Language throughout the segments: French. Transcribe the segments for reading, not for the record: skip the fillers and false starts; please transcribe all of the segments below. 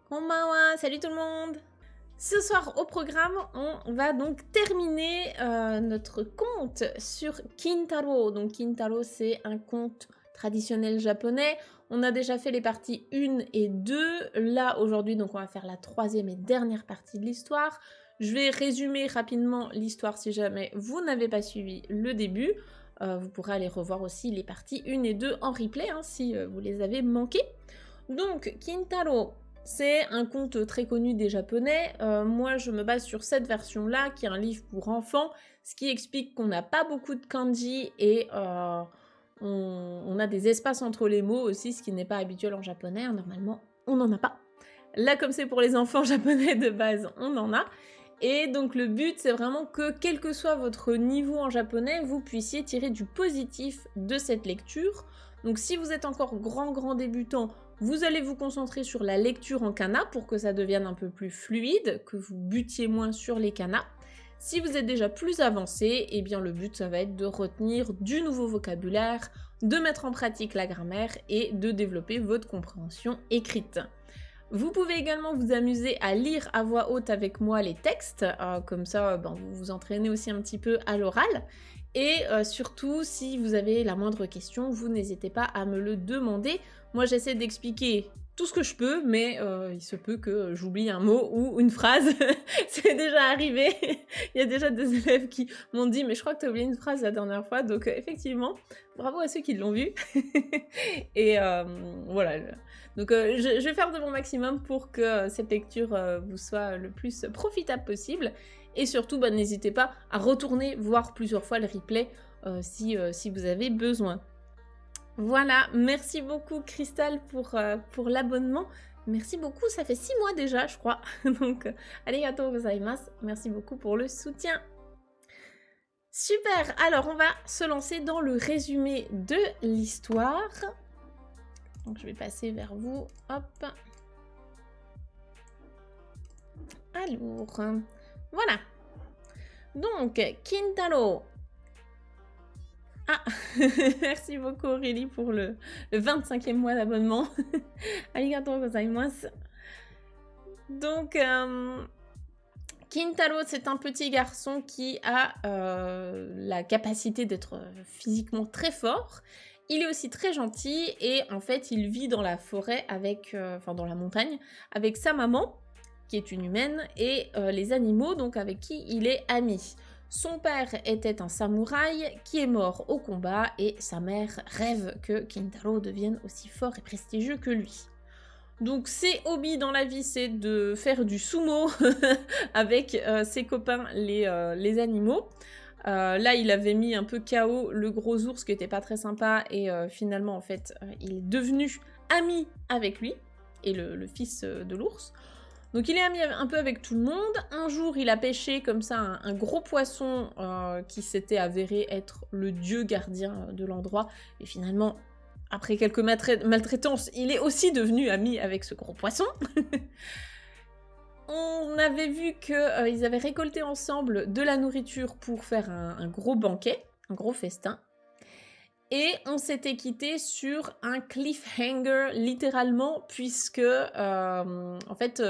Konbanwa, salut tout le monde! Ce soir au programme, on va donc terminer notre conte sur Kintaro. Donc Kintaro, c'est un conte traditionnel japonais. On a déjà fait les parties 1 et 2. Là, aujourd'hui, donc on va faire la troisième et dernière partie de l'histoire. Je vais résumer rapidement l'histoire si jamais vous n'avez pas suivi le début. Vous pourrez aller revoir aussi les parties 1 et 2 en replay si vous les avez manquées. Donc, Kintaro, c'est un conte très connu des Japonais. Moi, je me base sur cette version-là, qui est un livre pour enfants, ce qui explique qu'on n'a pas beaucoup de kanji et on a des espaces entre les mots aussi, ce qui n'est pas habituel en japonais. Normalement, on n'en a pas. Là, comme c'est pour les enfants japonais de base, on en a. Et donc le but, c'est vraiment que, quel que soit votre niveau en japonais, vous puissiez tirer du positif de cette lecture. Donc si vous êtes encore grand débutant, vous allez vous concentrer sur la lecture en kana pour que ça devienne un peu plus fluide, que vous butiez moins sur les kanas. Si vous êtes déjà plus avancé, eh bien le but, ça va être de retenir du nouveau vocabulaire, de mettre en pratique la grammaire et de développer votre compréhension écrite. Vous pouvez également vous amuser à lire à voix haute avec moi les textes, comme ça vous vous entraînez aussi un petit peu à l'oral. Et surtout, si vous avez la moindre question, vous n'hésitez pas à me le demander. Moi, j'essaie d'expliquer tout ce que je peux, mais il se peut que j'oublie un mot ou une phrase. C'est déjà arrivé. Il y a déjà des élèves qui m'ont dit « mais je crois que tu as oublié une phrase la dernière fois ». Donc effectivement, bravo à ceux qui l'ont vu. Et voilà. Donc je vais faire de mon maximum pour que cette lecture vous soit le plus profitable possible. Et surtout, n'hésitez pas à retourner voir plusieurs fois le replay si vous avez besoin. Voilà, merci beaucoup Cristal pour l'abonnement. Merci beaucoup, ça fait 6 mois déjà, je crois. Donc, arigatou gozaimasu. Merci beaucoup pour le soutien. Super, alors on va se lancer dans le résumé de l'histoire. Donc je vais passer vers vous. Hop. Alors, voilà. Donc, Kintaro. Ah, merci beaucoup Aurélie pour le 25e mois d'abonnement. Arigatou gozaimasu. Donc, Kintaro, c'est un petit garçon qui a la capacité d'être physiquement très fort. Il est aussi très gentil et en fait, il vit dans la forêt dans la montagne, avec sa maman, qui est une humaine, et les animaux, donc avec qui il est ami. Son père était un samouraï qui est mort au combat et sa mère rêve que Kintaro devienne aussi fort et prestigieux que lui. Donc ses hobbies dans la vie, c'est de faire du sumo avec ses copains les animaux. Là, il avait mis un peu KO le gros ours qui était pas très sympa et finalement, en fait, il est devenu ami avec lui et le fils de l'ours. Donc il est ami un peu avec tout le monde. Un jour, il a pêché comme ça un gros poisson qui s'était avéré être le dieu gardien de l'endroit. Et finalement, après quelques maltraitances, il est aussi devenu ami avec ce gros poisson. On avait vu qu'ils avaient récolté ensemble de la nourriture pour faire un gros banquet, un gros festin. Et on s'était quitté sur un cliffhanger, littéralement, puisque, en fait,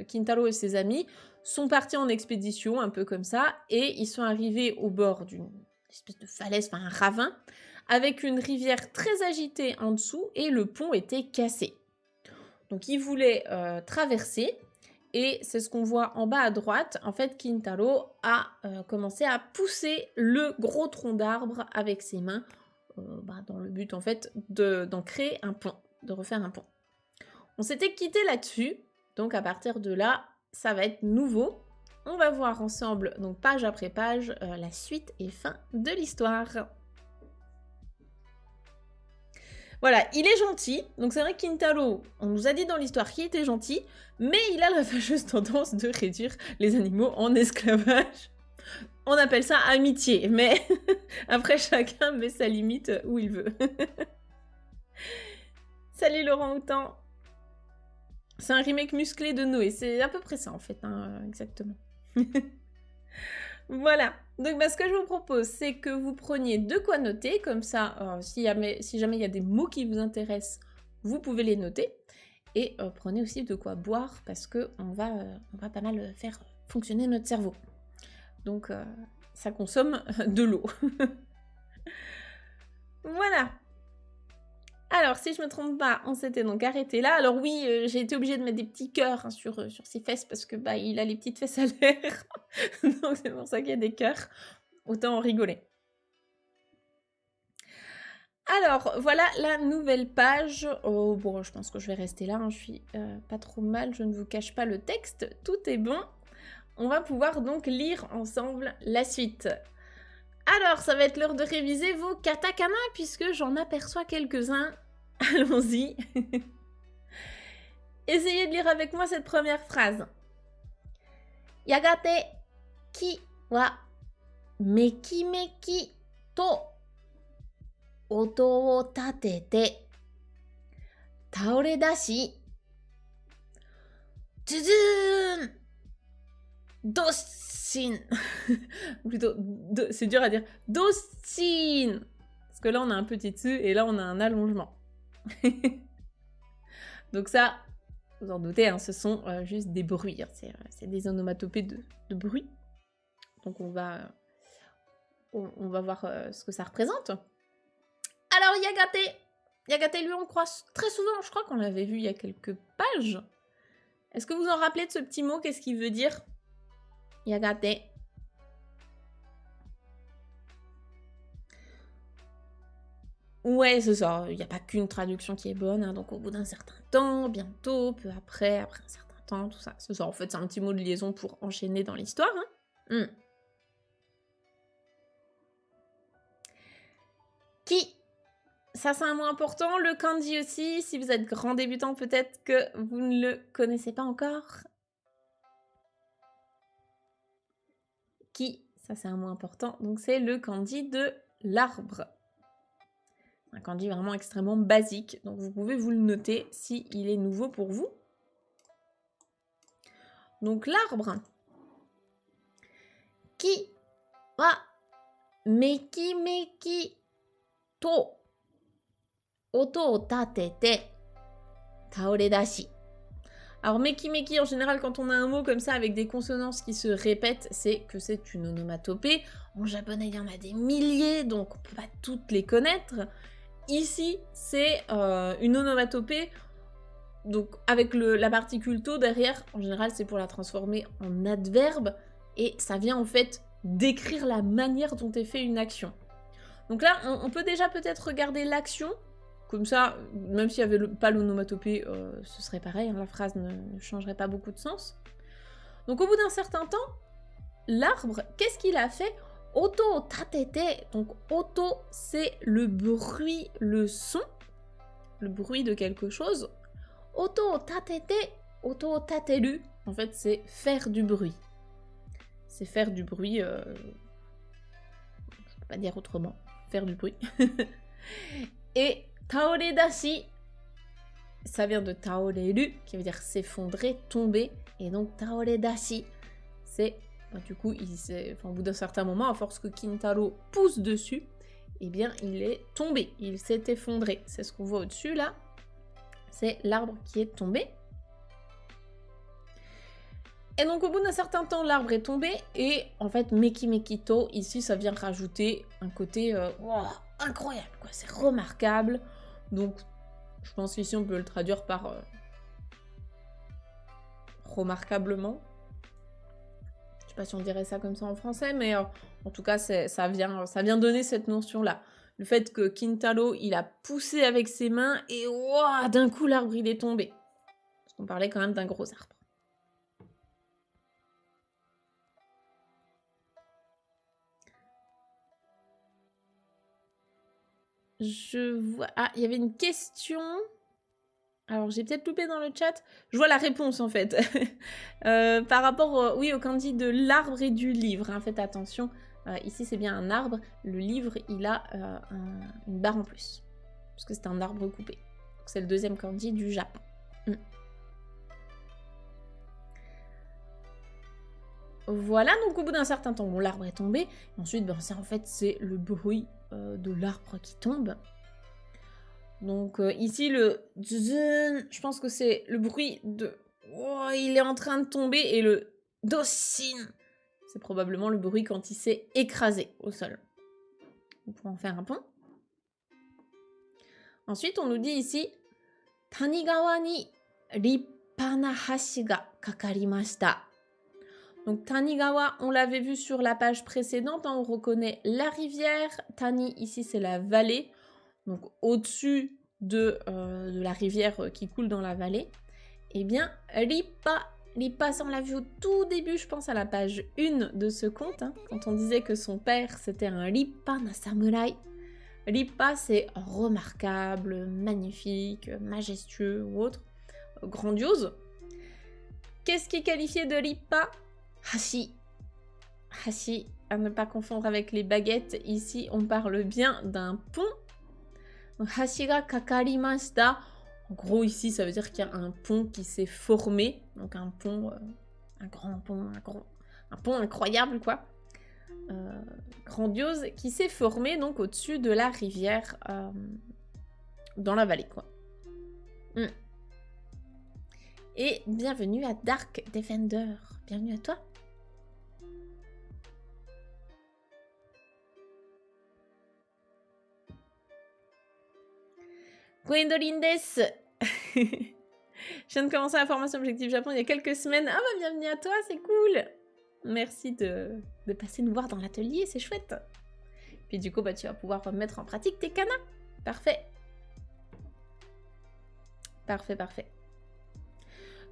Kintaro et ses amis sont partis en expédition, un peu comme ça, et ils sont arrivés au bord d'une espèce de falaise, un ravin, avec une rivière très agitée en dessous, et le pont était cassé. Donc ils voulaient traverser, et c'est ce qu'on voit en bas à droite. En fait, Kintaro a commencé à pousser le gros tronc d'arbre avec ses mains, dans le but, en fait, d'en créer un pont, de refaire un pont. On s'était quitté là-dessus, donc à partir de là, ça va être nouveau. On va voir ensemble, donc page après page, la suite et fin de l'histoire. Voilà, il est gentil, donc c'est vrai que Kintaro, on nous a dit dans l'histoire qu'il était gentil, mais il a la fâcheuse tendance de réduire les animaux en esclavage. On appelle ça amitié, mais après chacun met sa limite où il veut. Salut Laurent Houtan. C'est un remake musclé de Noé, c'est à peu près ça en fait, exactement. Voilà, donc ce que je vous propose, c'est que vous preniez de quoi noter, comme ça, si jamais il y a des mots qui vous intéressent, vous pouvez les noter. Et prenez aussi de quoi boire parce que on va pas mal faire fonctionner notre cerveau. Donc ça consomme de l'eau. Voilà. Alors, si je me trompe pas, on s'était donc arrêté là. Alors oui, j'ai été obligée de mettre des petits cœurs hein, sur ses fesses parce que bah il a les petites fesses à l'air. Donc c'est pour ça qu'il y a des cœurs. Autant en rigoler. Alors, voilà la nouvelle page. Oh, bon, je pense que je vais rester là. Hein. Je suis pas trop mal. Je ne vous cache pas le texte. Tout est bon. On va pouvoir donc lire ensemble la suite. Alors, ça va être l'heure de réviser vos katakana puisque j'en aperçois quelques-uns. Allons-y. Essayez de lire avec moi cette première phrase. Yagate ki wa meki meki to oto o tatete taore dashi tsuzuun doshin. Plutôt, c'est dur à dire. Doshin. Parce que là, on a un petit tsu et là, on a un allongement. Donc ça, vous en doutez, hein, ce sont juste des bruits. Hein, c'est des onomatopées de bruit. Donc on va voir ce que ça représente. Alors Yagate. Yagate, lui, on le croit très souvent. Je crois qu'on l'avait vu il y a quelques pages. Est-ce que vous en rappelez de ce petit mot? Qu'est-ce qu'il veut dire? Yagate. Ouais, c'est ça. Il n'y a pas qu'une traduction qui est bonne. Hein, donc au bout d'un certain temps, bientôt, peu après un certain temps, tout ça. C'est ça, en fait, c'est un petit mot de liaison pour enchaîner dans l'histoire. Hein. Qui? Ça, c'est un mot important. Le kanji aussi, si vous êtes grand débutant, peut-être que vous ne le connaissez pas encore. Qui? Ça, c'est un mot important. Donc, c'est le kanji de l'arbre. Un kanji vraiment extrêmement basique. Donc, vous pouvez vous le noter s'il est nouveau pour vous. Donc, l'arbre. Ki wa meki meki to oto o tatete taore dashi. Alors, meki meki, en général, quand on a un mot comme ça avec des consonances qui se répètent, c'est que c'est une onomatopée. En japonais, il y en a des milliers, donc on ne peut pas toutes les connaître. Ici, c'est une onomatopée, donc avec la particule to derrière, en général, c'est pour la transformer en adverbe, et ça vient en fait décrire la manière dont est fait une action. Donc là, on peut déjà peut-être regarder l'action. Comme ça, même s'il n'y avait pas l'onomatopée, ce serait pareil, hein, la phrase ne changerait pas beaucoup de sens. Donc au bout d'un certain temps, l'arbre, qu'est-ce qu'il a fait? Oto o tatete. Donc oto, c'est le bruit, le son, le bruit de quelque chose. Oto o tatete, oto o tateru. En fait, c'est faire du bruit. C'est faire du bruit, je ne peux pas dire autrement, faire du bruit. Et taore dashi, ça vient de taoreru, qui veut dire s'effondrer, tomber. Et donc taore dashi, c'est, du coup, au bout d'un certain moment, à force que Kintaro pousse dessus, eh bien, il est tombé, il s'est effondré. C'est ce qu'on voit au-dessus, là. C'est l'arbre qui est tombé. Et donc, au bout d'un certain temps, l'arbre est tombé. Et en fait, Meki Mekito, ici, ça vient rajouter un côté wow, incroyable, quoi. C'est remarquable. Donc, je pense qu'ici, on peut le traduire par remarquablement. Je sais pas si on dirait ça comme ça en français, mais en tout cas, ça vient donner cette notion-là. Le fait que Kintaro, il a poussé avec ses mains et wow, d'un coup, l'arbre, il est tombé. Parce qu'on parlait quand même d'un gros arbre. Je vois... Ah, il y avait une question. Alors, j'ai peut-être loupé dans le chat. Je vois la réponse, en fait. Par rapport, oui, au kanji de l'arbre et du livre. Hein. Faites attention. Ici, c'est bien un arbre. Le livre, il a une barre en plus. Parce que c'est un arbre coupé. C'est le deuxième kanji du Japon. Voilà, donc au bout d'un certain temps, bon, l'arbre est tombé. Et ensuite, ça, en fait, c'est le bruit de l'arbre qui tombe. Donc ici, le zun, je pense que c'est le bruit de... Oh, il est en train de tomber. Et le dosin, c'est probablement le bruit quand il s'est écrasé au sol. On peut en faire un pont. Ensuite, on nous dit ici, Tanigawa ni rippana na hashi ga kakarimashita. Donc Tanigawa, on l'avait vu sur la page précédente, on reconnaît la rivière. Tani, ici, c'est la vallée. Donc au-dessus de la rivière qui coule dans la vallée. Eh bien, Rippa, ça on l'a vu au tout début, je pense à la page 1 de ce conte, hein, quand on disait que son père, c'était un Rippa na samurai. Rippa, c'est remarquable, magnifique, majestueux ou autre, grandiose. Qu'est-ce qui est qualifié de Rippa? Hashi. Hashi, à ne pas confondre avec les baguettes. Ici, on parle bien d'un pont. Hashi ga kakarimashita. En gros, ici, ça veut dire qu'il y a un pont qui s'est formé. Donc un pont, un grand pont, un pont incroyable, quoi. Grandiose, qui s'est formé donc au-dessus de la rivière dans la vallée, quoi. Et bienvenue à Dark Defender. Bienvenue à toi. Gwendoline des. Je viens de commencer la formation Objectif Japon il y a quelques semaines. Ah bah bienvenue à toi, c'est cool. Merci de passer nous voir dans l'atelier, c'est chouette. Puis du coup, bah, tu vas pouvoir mettre en pratique tes kanas. Parfait. Parfait, parfait.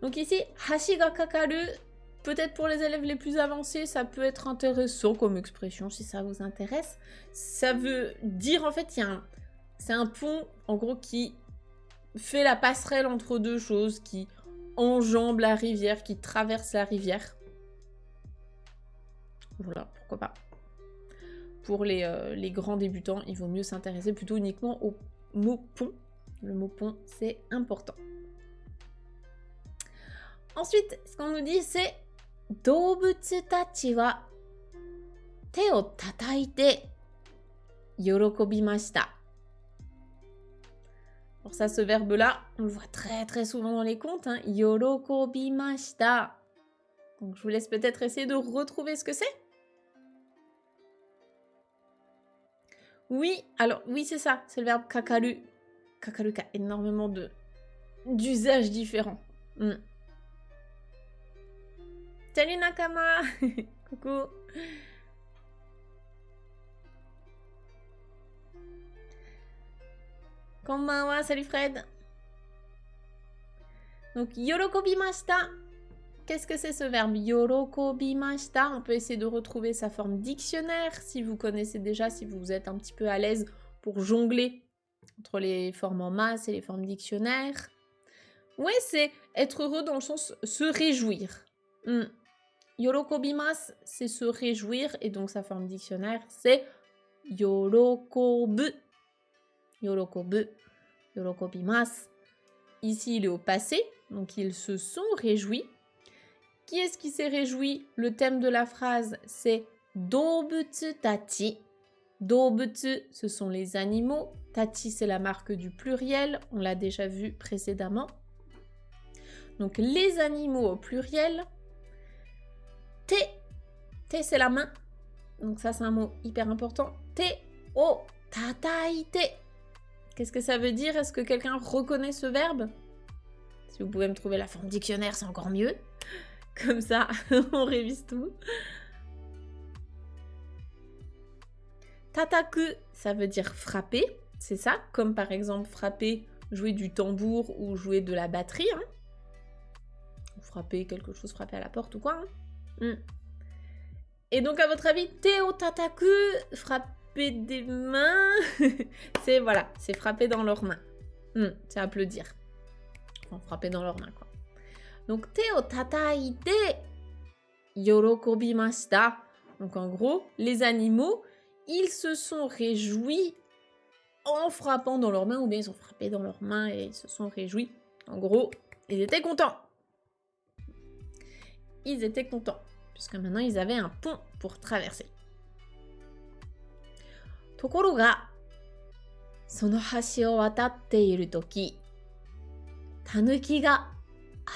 Donc ici, hashi ga kakaru, peut-être pour les élèves les plus avancés, ça peut être intéressant comme expression si ça vous intéresse. Ça veut dire en fait, c'est un pont en gros qui fait la passerelle entre deux choses, qui enjambe la rivière, qui traverse la rivière. Voilà, pourquoi pas. Pour les grands débutants, il vaut mieux s'intéresser plutôt uniquement au mot pont. Le mot pont, c'est important. Ensuite, ce qu'on nous dit, c'est Doubutsu tachi wa te o tataite yorokobimashita. Alors ça, ce verbe-là, on le voit très très souvent dans les contes. Hein, yorokobimashita. Donc je vous laisse peut-être essayer de retrouver ce que c'est. Oui, alors oui, c'est ça, c'est le verbe kakaru. Kakaru qui a énormément d'usages différents. Salut Nakama. Coucou. Konbanwa, salut Fred. Donc yorokobimashita. Qu'est-ce que c'est ce verbe yorokobimashita? On peut essayer de retrouver sa forme dictionnaire si vous connaissez déjà, si vous êtes un petit peu à l'aise pour jongler entre les formes en masse et les formes dictionnaires. Ouais, c'est être heureux dans le sens se réjouir. Yorokobimasu, c'est se réjouir, et donc sa forme dictionnaire, c'est yorokobu. Yorokobu, yorokobimasu. Ici, il est au passé, donc ils se sont réjouis. Qui est-ce qui s'est réjoui? Le thème de la phrase, c'est Doubutsu tachi. Doubutsu, ce sont les animaux. Tachi, c'est la marque du pluriel. On l'a déjà vu précédemment. Donc, les animaux au pluriel. Te. Te, c'est la main. Donc, ça, c'est un mot hyper important. Te o tataite. Qu'est-ce que ça veut dire? Est-ce que quelqu'un reconnaît ce verbe? Si vous pouvez me trouver la forme dictionnaire, c'est encore mieux. Comme ça, on révise tout. Tataku, ça veut dire frapper, c'est ça. Comme par exemple frapper, jouer du tambour ou jouer de la batterie. Hein. Frapper quelque chose, frapper à la porte ou quoi. Hein. Et donc à votre avis, Teo Tataku, frapper des mains, c'est voilà, c'est frapper dans leurs mains. C'est applaudir. Enfin, frapper dans leurs mains quoi. Donc, te o tataite yorokobimashita. Donc, en gros, les animaux, ils se sont réjouis en frappant dans leurs mains, ou bien ils ont frappé dans leurs mains et ils se sont réjouis. En gros, ils étaient contents. Ils étaient contents, puisque maintenant, ils avaient un pont pour traverser. Tokoro ga, その橋を渡っているとき、タヌキが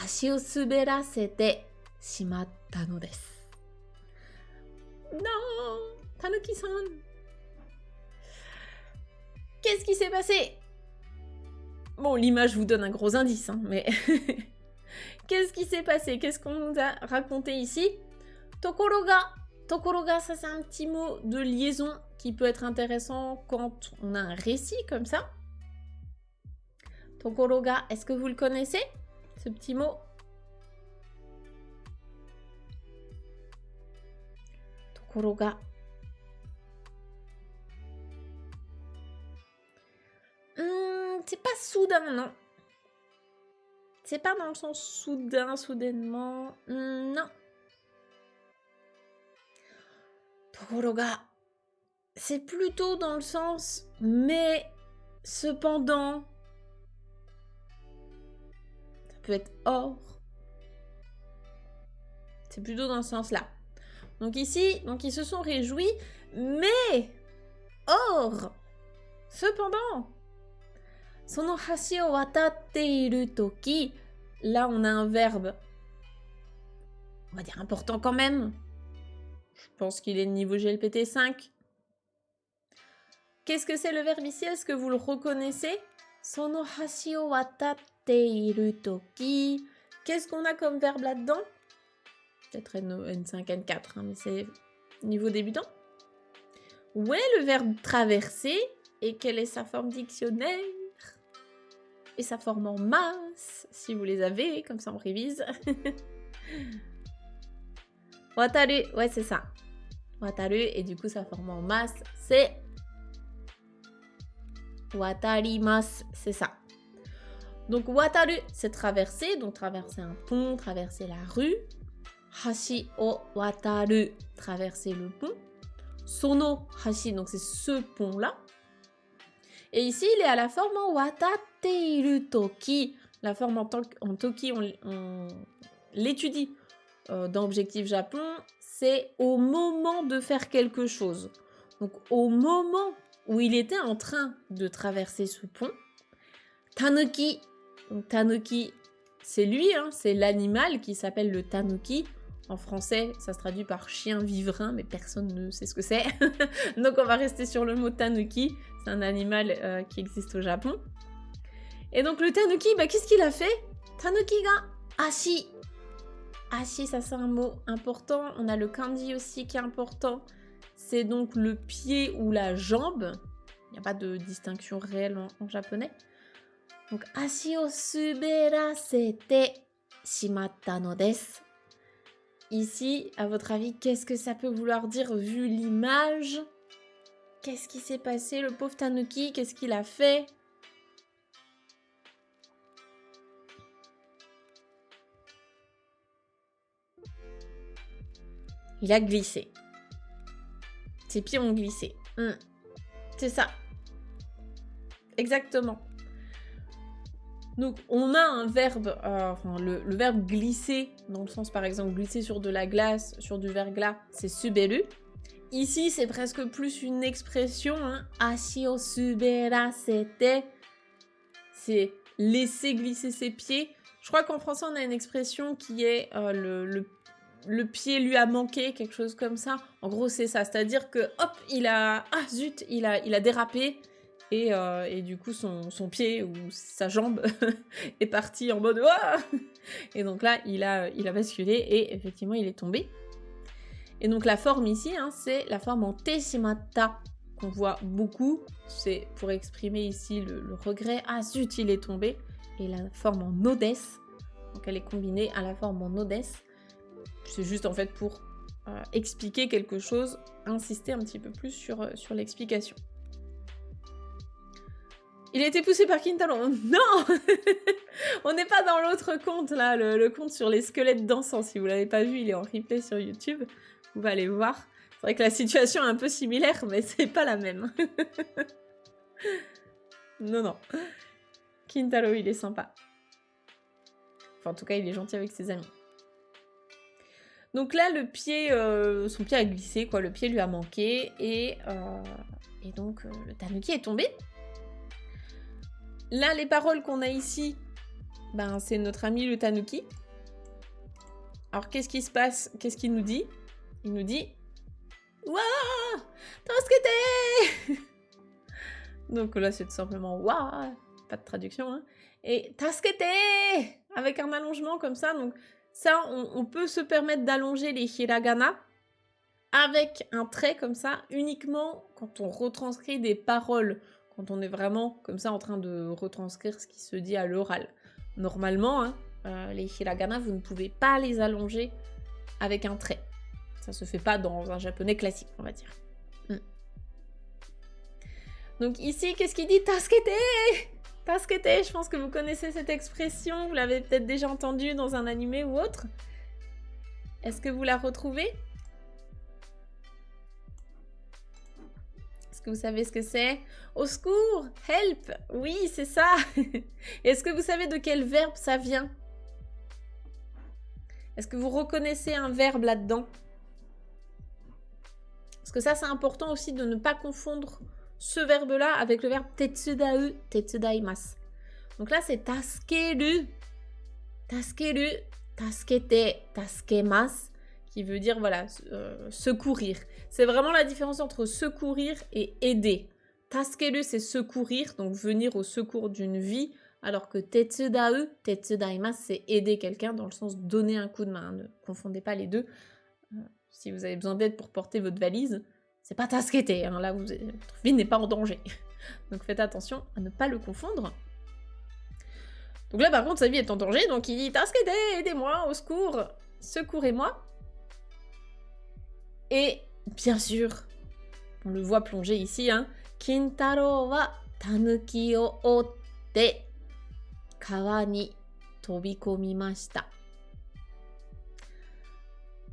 足を滑らせてしまったのです。Non, Tanuki-san. Qu'est-ce qui s'est passé? Bon, l'image vous donne un gros indice, hein, mais qu'est-ce qui s'est passé? Qu'est-ce qu'on nous a raconté ici? Tokoroga. Tokoroga, ça c'est un petit mot de liaison qui peut être intéressant quand on a un récit comme ça. Tokoroga, est-ce que vous le connaissez, ce petit mot? Tokoroga. C'est pas soudain, non. C'est pas dans le sens soudain, soudainement. Non. Tokoroga. C'est plutôt dans le sens mais, cependant. Ça peut être or. C'est plutôt dans ce sens-là. Donc ici, ils se sont réjouis, mais or, cependant, sono hashi o watatte iru toki, là on a un verbe, on va dire important quand même. Je pense qu'il est de niveau GLPT 5. Qu'est-ce que c'est le verbe ici? Est-ce que vous le reconnaissez? Sono hashi o watatte iru toki. Qu'est-ce qu'on a comme verbe là-dedans? Peut-être N5, N4, hein, mais c'est niveau débutant. Où est le verbe traverser? Et quelle est sa forme dictionnaire? Et sa forme en masse, si vous les avez, comme ça on révise. Wataru, ouais c'est ça. Wataru, et du coup sa forme en masse, c'est watarimasu, c'est ça. Donc wataru, c'est traverser, donc traverser un pont, traverser la rue. Hashi o wataru, traverser le pont. Sono hashi, donc c'est ce pont-là. Et ici, il est à la forme en watatte iru toki. La forme en toki, on l'étudie dans Objectif Japon. C'est au moment de faire quelque chose. Donc au moment où il était en train de traverser ce pont, tanuki, donc tanuki, c'est lui, hein, c'est l'animal qui s'appelle le tanuki. En français, ça se traduit par chien vivrain, mais personne ne sait ce que c'est. Donc on va rester sur le mot tanuki. C'est un animal qui existe au Japon. Et donc le tanuki, qu'est-ce qu'il a fait? Tanuki ga ashi. Ashi, ça c'est un mot important. On a le kanji aussi qui est important. C'est donc le pied ou la jambe. Il n'y a pas de distinction réelle en japonais. Donc ashi o suberasete shimatta no desu. Ici, à votre avis, qu'est-ce que ça peut vouloir dire vu l'image? Qu'est-ce qui s'est passé, le pauvre tanuki? Qu'est-ce qu'il a fait? Il a glissé. Ses pieds ont glissé. C'est ça. Exactement. Donc, on a un verbe, le verbe glisser, dans le sens, par exemple, glisser sur de la glace, sur du verglas, c'est suberu. Ici, c'est presque plus une expression, hein, ashi o suberasete, c'est laisser glisser ses pieds. Je crois qu'en français, on a une expression qui est le pied lui a manqué, quelque chose comme ça. En gros, c'est ça, c'est-à-dire que, hop, il a dérapé. Et du coup, son pied ou sa jambe est parti en mode Ouah! Et donc là, il a basculé et effectivement, il est tombé. Et donc la forme ici, hein, c'est la forme en teshimatta qu'on voit beaucoup. C'est pour exprimer ici le regret. Ah zut, il est tombé. Et la forme en odes, donc elle est combinée à la forme en odes. C'est juste en fait pour expliquer quelque chose, insister un petit peu plus sur l'explication. Il a été poussé par Kintaro. Non. On n'est pas dans l'autre conte, là, le conte sur les squelettes dansants. Si vous ne l'avez pas vu, il est en replay sur YouTube. Vous pouvez aller voir. C'est vrai que la situation est un peu similaire, mais c'est pas la même. Non. Kintaro, il est sympa. Enfin, en tout cas, il est gentil avec ses amis. Donc là, son pied a glissé, quoi. Le pied lui a manqué. Et donc, le tanuki est tombé. Là, les paroles qu'on a ici, ben, c'est notre ami le tanuki. Alors, qu'est-ce qui se passe? Qu'est-ce qu'il nous dit? Il nous dit... Waouh! Tasukete! Donc là, c'est tout simplement waouh! Pas de traduction, hein. Et tasukete! Avec un allongement comme ça. Donc ça, on peut se permettre d'allonger les hiragana avec un trait comme ça, uniquement quand on retranscrit des paroles, quand on est vraiment comme ça en train de retranscrire ce qui se dit à l'oral. Normalement, hein, les hiragana, vous ne pouvez pas les allonger avec un trait. Ça se fait pas dans un japonais classique, on va dire. Donc ici, qu'est-ce qu'il dit? Tasukete! Tasukete, je pense que vous connaissez cette expression, vous l'avez peut-être déjà entendue dans un animé ou autre. Est-ce que vous la retrouvez? Est-ce que vous savez ce que c'est? Au secours! Help! Oui, c'est ça! Est-ce que vous savez de quel verbe ça vient? Est-ce que vous reconnaissez un verbe là-dedans? Parce que ça, c'est important aussi de ne pas confondre ce verbe-là avec le verbe tetsudau, tetsudaimasu. Donc là, c'est taskeru, taskeru, taskete, tasukemasu, qui veut dire, voilà, secourir. C'est vraiment la différence entre secourir et aider. Taskeru, c'est secourir, donc venir au secours d'une vie, alors que tetsudau, tetsudaimasu, c'est aider quelqu'un dans le sens donner un coup de main. Ne confondez pas les deux. Si vous avez besoin d'aide pour porter votre valise, c'est pas tasukete, hein, là votre vie n'est pas en danger. Donc faites attention à ne pas le confondre. Donc là par contre sa vie est en danger, donc il dit tasukete, aidez-moi, au secours, secourez-moi. Et bien sûr, on le voit plonger ici, hein, Kintaro wa tanuki o otte kawa ni tobikomimashita.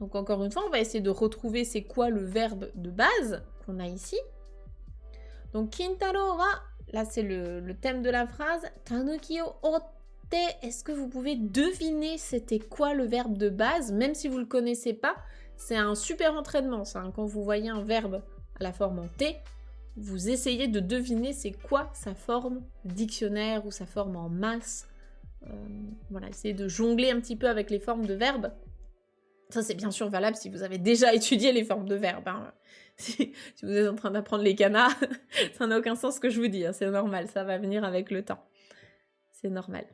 Donc encore une fois, on va essayer de retrouver c'est quoi le verbe de base qu'on a ici. Donc Kintaro wa, là c'est le thème de la phrase, tanuki o otte, est-ce que vous pouvez deviner c'était quoi le verbe de base, même si vous ne le connaissez pas? C'est un super entraînement ça, hein. Quand vous voyez un verbe à la forme en T, vous essayez de deviner c'est quoi sa forme dictionnaire ou sa forme en masse. Voilà, essayez de jongler un petit peu avec les formes de verbes. Ça, c'est bien sûr valable si vous avez déjà étudié les formes de verbes. Hein. Si vous êtes en train d'apprendre les kanas, ça n'a aucun sens ce que je vous dis. Hein. C'est normal, ça va venir avec le temps. C'est normal.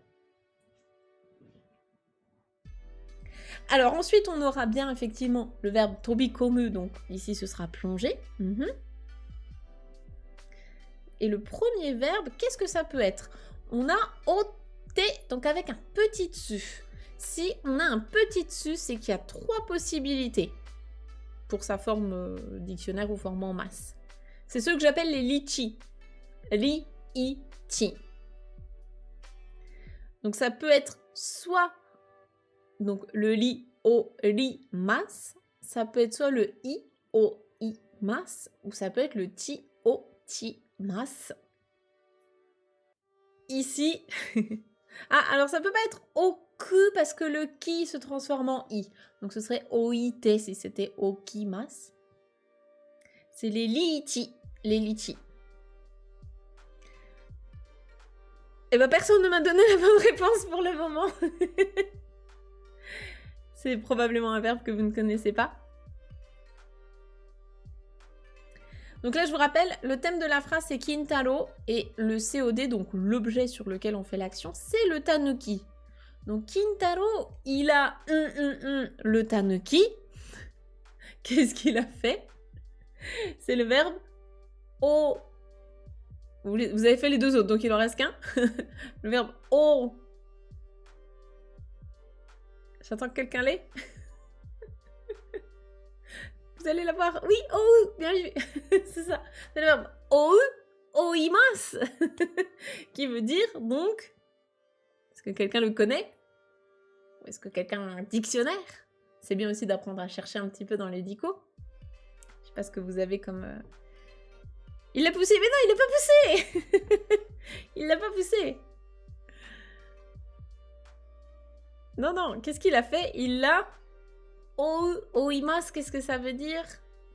Alors ensuite, on aura bien effectivement le verbe tobikomu. Donc ici, ce sera plonger. Et le premier verbe, qu'est-ce que ça peut être? On a otte, donc avec un petit dessus. Si on a un petit dessus, c'est qu'il y a 3 possibilités pour sa forme dictionnaire ou forme en masse. C'est ceux que j'appelle les lichi. Li-i-chi. Donc ça peut être soit donc le li o ri mas, ça peut être soit le i o i mas, ou ça peut être le ti o ti mas. Ici, ah alors ça peut pas être o ku parce que le ki se transforme en i. Donc ce serait oite si c'était okimas. C'est les lichi. Les lichi. Eh ben personne ne m'a donné la bonne réponse pour le moment. C'est probablement un verbe que vous ne connaissez pas. Donc là, je vous rappelle, le thème de la phrase, c'est Kintaro, et le COD, donc l'objet sur lequel on fait l'action, c'est le tanuki. Donc Kintaro, il a le tanuki. Qu'est-ce qu'il a fait? C'est le verbe o. Vous avez fait les deux autres, donc il en reste qu'un. Le verbe o. J'attends que quelqu'un l'ait. Vous allez la voir. Oui, oh, bien vu. C'est ça. C'est le verbe oimas, qui veut dire donc. Est-ce que quelqu'un le connaît? Ou est-ce que quelqu'un a un dictionnaire? C'est bien aussi d'apprendre à chercher un petit peu dans les dicos. Je sais pas ce que vous avez comme. Il l'a poussé, mais non, il l'a pas poussé. Il l'a pas poussé. Non, non, qu'est-ce qu'il a fait? Il l'a... Oimas, qu'est-ce que ça veut dire?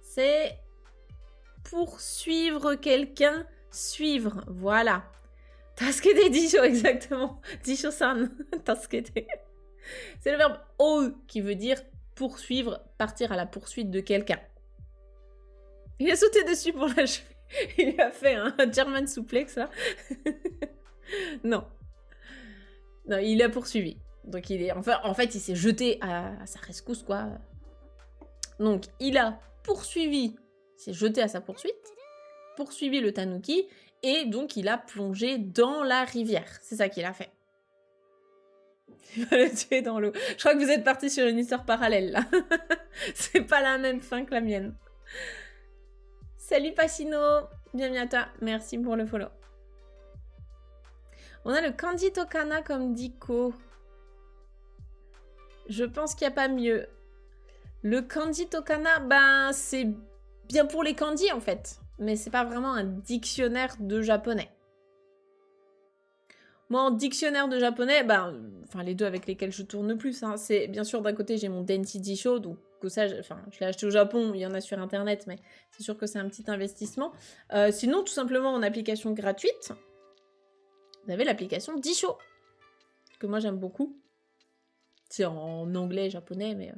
C'est poursuivre quelqu'un, suivre, voilà. Tasukete Disho, exactement. Disho-san. Tasukete. C'est le verbe ou qui veut dire poursuivre, partir à la poursuite de quelqu'un. Il a sauté dessus pour l'achever. Il lui a fait un German suplex, là. Non. Non, il l'a poursuivi. Donc, il est... Enfin, en fait, il s'est jeté à sa rescousse, quoi. Donc, il a poursuivi, s'est jeté à sa poursuite, poursuivi le tanuki, et donc, il a plongé dans la rivière. C'est ça qu'il a fait. Il va le tuer dans l'eau. Je crois que vous êtes partis sur une histoire parallèle, là. C'est pas la même fin que la mienne. Salut Pacino, bienvenue à toi, merci pour le follow. On a le kanji to kana comme Diko. Je pense qu'il n'y a pas mieux. Le kanji to kana, ben c'est bien pour les kanji en fait, mais c'est pas vraiment un dictionnaire de japonais. Moi en dictionnaire de japonais, ben, enfin les deux avec lesquels je tourne le plus, hein, c'est bien sûr d'un côté j'ai mon Denshi Jisho, donc que ça, je l'ai acheté au Japon, il y en a sur internet, mais c'est sûr que c'est un petit investissement. Sinon, tout simplement en application gratuite, vous avez l'application Jisho, que moi j'aime beaucoup. C'est en anglais, japonais, mais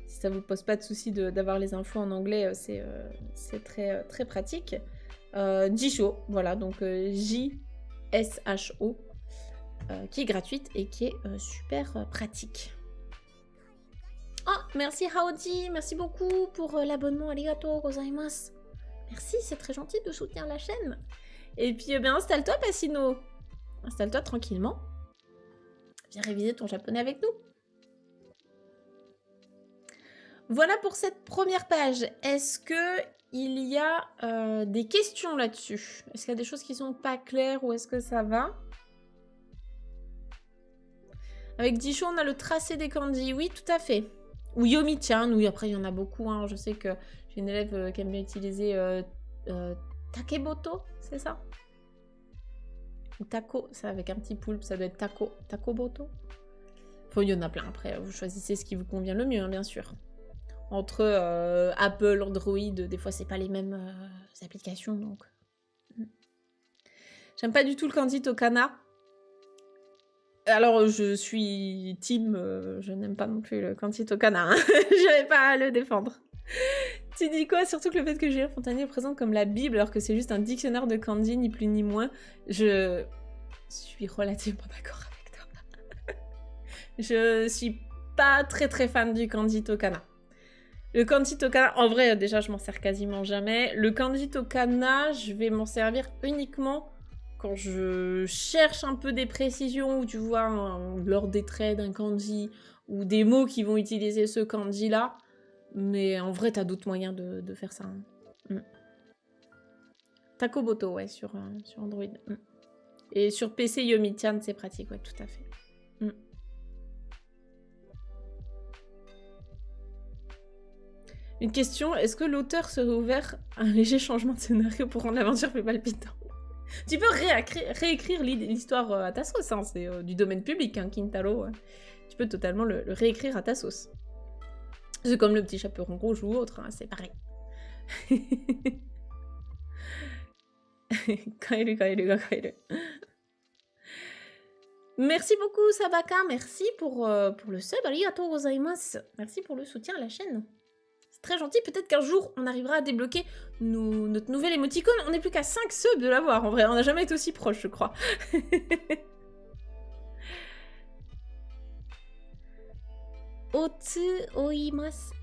si ça vous pose pas de souci d'avoir les infos en anglais, c'est très, très pratique. Jisho, voilà, donc J-S-H-O, qui est gratuite et qui est super pratique. Oh, merci Haoji, merci beaucoup pour l'abonnement, arigatou gozaimasu. Merci, c'est très gentil de soutenir la chaîne. Et puis, installe-toi, Pacino. Installe-toi tranquillement. Viens réviser ton japonais avec nous. Voilà pour cette première page. Est-ce qu'il y a des questions là-dessus? Est-ce qu'il y a des choses qui sont pas claires ou est-ce que ça va? Avec Jisho, on a le tracé des kanji. Oui, tout à fait. Ou Yomi-chan, oui, après il y en a beaucoup. Hein. Je sais que j'ai une élève qui aime bien utiliser Takeboto, c'est ça? Ou Tako, ça avec un petit poulpe, ça doit être Takoboto. Enfin, il y en a plein après, vous choisissez ce qui vous convient le mieux, hein, bien sûr. Entre Apple, Android, des fois c'est pas les mêmes applications, donc. J'aime pas du tout le kanji to kana. Alors, je suis team, je n'aime pas non plus le kanji to kana, hein. Je vais pas le défendre. Tu dis quoi? Surtout que le fait que Julien Fontanier le présente comme la Bible, alors que c'est juste un dictionnaire de kanji, ni plus ni moins. Je suis relativement d'accord avec toi. Je suis pas très très fan du kanji to kana. Le kanji to kana, en vrai, déjà, je m'en sers quasiment jamais. Le kanji to kana, je vais m'en servir uniquement quand je cherche un peu des précisions, ou tu vois l'ordre des traits d'un kanji, ou des mots qui vont utiliser ce kanji-là. Mais en vrai, t'as d'autres moyens de faire ça. Hein. Takoboto, ouais, sur Android. Et sur PC, Yomi-chan, c'est pratique, ouais, tout à fait. Une question, est-ce que l'auteur serait ouvert à un léger changement de scénario pour rendre l'aventure plus palpitante? Tu peux réécrire l'histoire à ta sauce, hein, c'est du domaine public, hein, Kintaro. Tu peux totalement le réécrire à ta sauce. C'est comme le petit chaperon rouge ou autre, hein, c'est pareil. Kaeru. Merci beaucoup Sabaka, merci pour le sub, arigatou gozaimasu. Merci pour le soutien à la chaîne. C'est très gentil, peut-être qu'un jour on arrivera à débloquer notre nouvelle émoticône. On n'est plus qu'à 5 subs de l'avoir en vrai, on n'a jamais été aussi proche je crois. Otsu oimasu.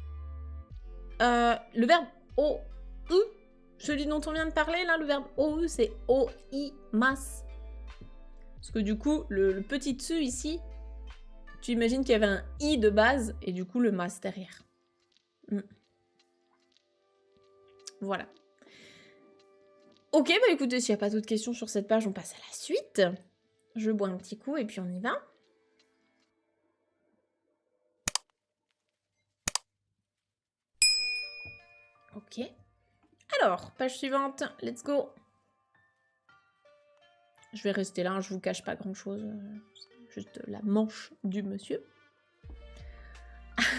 Le verbe o-u, celui dont on vient de parler là, le verbe o-u c'est oimasu. Parce que du coup, le petit tsu ici, tu imagines qu'il y avait un i de base et du coup le mas derrière. Voilà. Ok, bah écoutez, s'il n'y a pas d'autres questions sur cette page, on passe à la suite. Je bois un petit coup et puis on y va. Ok. Alors, page suivante, let's go. Je vais rester là, hein, je vous cache pas grand-chose. Juste la manche du monsieur.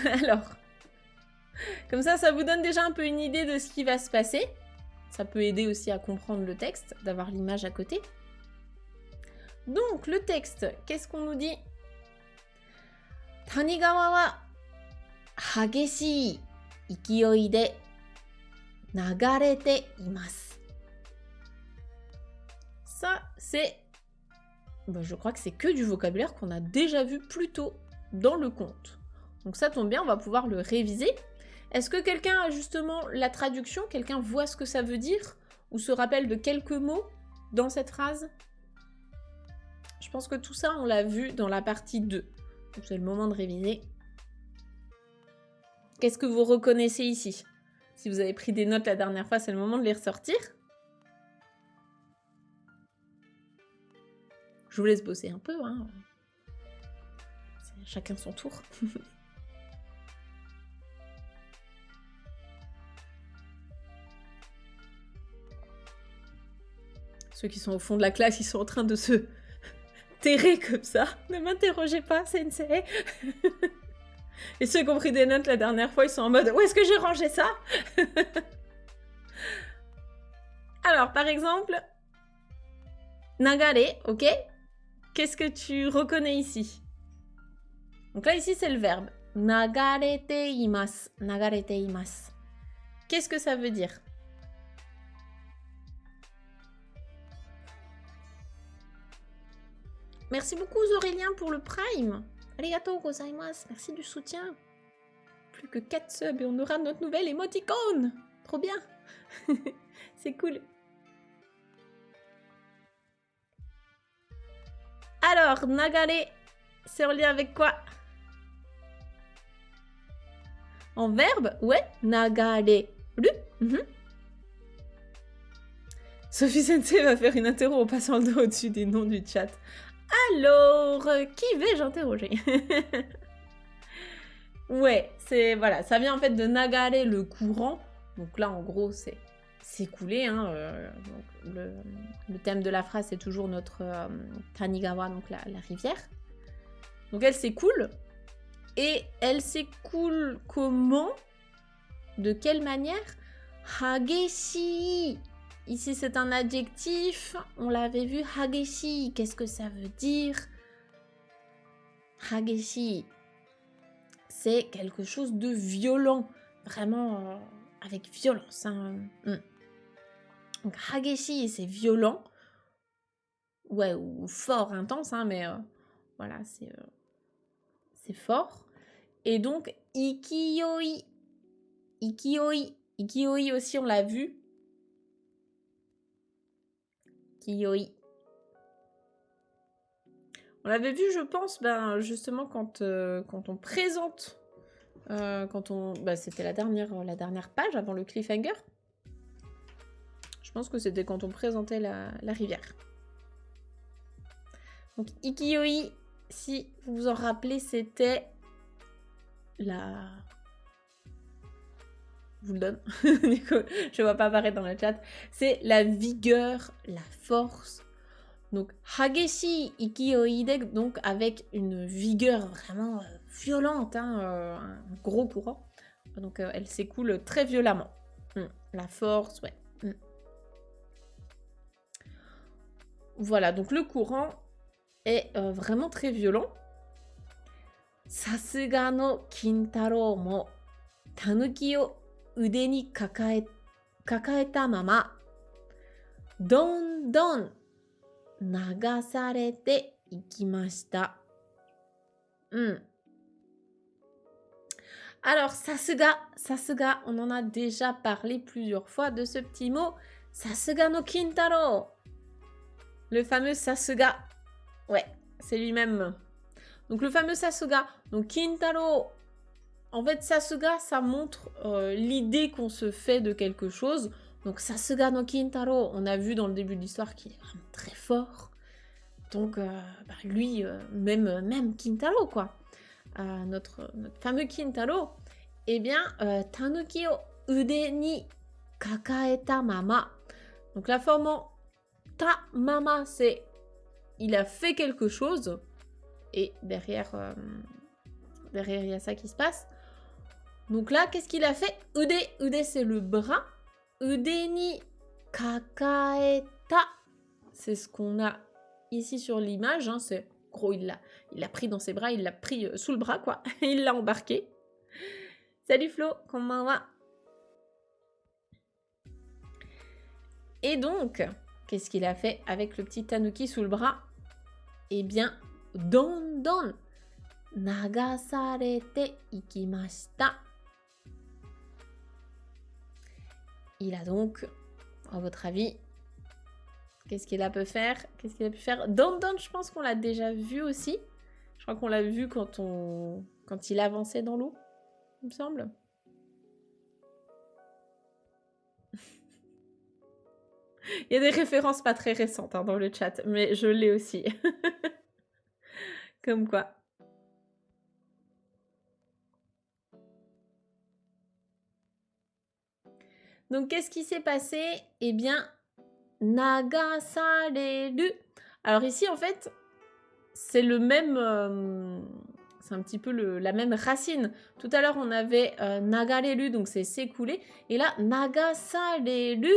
Alors, comme ça vous donne déjà un peu une idée de ce qui va se passer. Ça peut aider aussi à comprendre le texte, d'avoir l'image à côté. Donc, le texte, qu'est-ce qu'on nous dit? Tanigawa wa hageshii ikiyoi de nagarete imasu. Ça, c'est... je crois que c'est que du vocabulaire qu'on a déjà vu plus tôt dans le conte. Donc ça tombe bien, on va pouvoir le réviser. Est-ce que quelqu'un a justement la traduction? Quelqu'un voit ce que ça veut dire? Ou se rappelle de quelques mots dans cette phrase? Je pense que tout ça, on l'a vu dans la partie 2. Donc c'est le moment de réviser. Qu'est-ce que vous reconnaissez ici? Si vous avez pris des notes la dernière fois, c'est le moment de les ressortir. Je vous laisse bosser un peu, hein. C'est chacun son tour. Ceux qui sont au fond de la classe, ils sont en train de se terrer comme ça. Ne m'interrogez pas, sensei. Et ceux qui ont pris des notes la dernière fois, ils sont en mode « Où est-ce que j'ai rangé ça ?» Alors, par exemple, nagare, ok? Qu'est-ce que tu reconnais ici? Donc là, ici, c'est le verbe. Nagarete imasu. Nagarete imasu. Qu'est-ce que ça veut dire? Merci beaucoup, Aurélien, pour le Prime. Arigatou gozaimasu. Merci du soutien. Plus que 4 subs et on aura notre nouvelle émoticône. Trop bien. C'est cool. Alors, nagare, c'est en lien avec quoi? En verbe? Ouais, nagare. Sophie Sensei va faire une interro en passant le dos au-dessus des noms du chat. Alors, qui vais-je interroger? Ouais, c'est... Voilà, ça vient en fait de nagare, le courant. Donc là, en gros, c'est s'écouler. Hein, donc le thème de la phrase, c'est toujours notre Tanigawa, donc la rivière. Donc elle s'écoule. Et elle s'écoule comment? De quelle manière? Hageshi. Ici, c'est un adjectif. On l'avait vu. Hageshi. Qu'est-ce que ça veut dire? Hageshi. C'est quelque chose de violent. Vraiment avec violence. Hein. Donc, hageshi, c'est violent. Ouais, ou fort, intense, hein, mais voilà, c'est fort. Et donc, ikiyoi. Ikiyoi. Ikiyoi aussi, on l'a vu. Ikiyoi. On l'avait vu, je pense, justement, quand on présente... c'était la dernière page avant le cliffhanger. Je pense que c'était quand on présentait la rivière. Donc, ikiyoi, si vous vous en rappelez, c'était la... Je vous le donne. Je ne vois pas apparaître dans le chat. C'est la vigueur, la force. Donc, hageshi ikiyoi de, donc avec une vigueur vraiment violente, hein, un gros courant. Donc, elle s'écoule très violemment. La force, ouais. Voilà, donc le courant est vraiment très violent. Sasuga no Kintaro mo tanuki o ude ni kakaeta mama dondon nagasarete ikimashita. Alors, Sasuga, on en a déjà parlé plusieurs fois de ce petit mot. Sasuga no Kintaro. Le fameux Sasuga. Ouais, c'est lui-même. Donc, le fameux Sasuga. Donc, Kintaro. En fait, Sasuga, ça montre l'idée qu'on se fait de quelque chose. Donc, Sasuga no Kintaro, on a vu dans le début de l'histoire qu'il est vraiment très fort. Donc, lui, même Kintaro, quoi. Notre fameux Kintaro, eh bien, tanuki o ude ni kakaeta mama. Donc, la forme en ta mama, c'est il a fait quelque chose. Et derrière, il y a ça qui se passe. Donc là, qu'est-ce qu'il a fait? Ude, c'est le bras. Ude ni kakaeta. C'est ce qu'on a ici sur l'image. Hein, c'est gros, il l'a pris dans ses bras, il l'a pris sous le bras, quoi. Il l'a embarqué. Salut Flo, comment va? Et donc, qu'est-ce qu'il a fait avec le petit tanuki sous le bras? Eh bien, dondon nagasarete ikimashita. Il a donc, à votre avis, qu'est-ce qu'il a pu faire? Qu'est-ce qu'il a pu faire? Dondon, je pense qu'on l'a déjà vu aussi. Je crois qu'on l'a vu quand il avançait dans l'eau, il me semble. Il y a des références pas très récentes hein, dans le chat, mais je l'ai aussi. Comme quoi. Donc, qu'est-ce qui s'est passé? Eh bien, nagasareru. Alors ici, en fait, c'est le même... c'est un petit peu la même racine. Tout à l'heure, on avait nagareru, donc c'est s'écouler. Et là, nagasareru.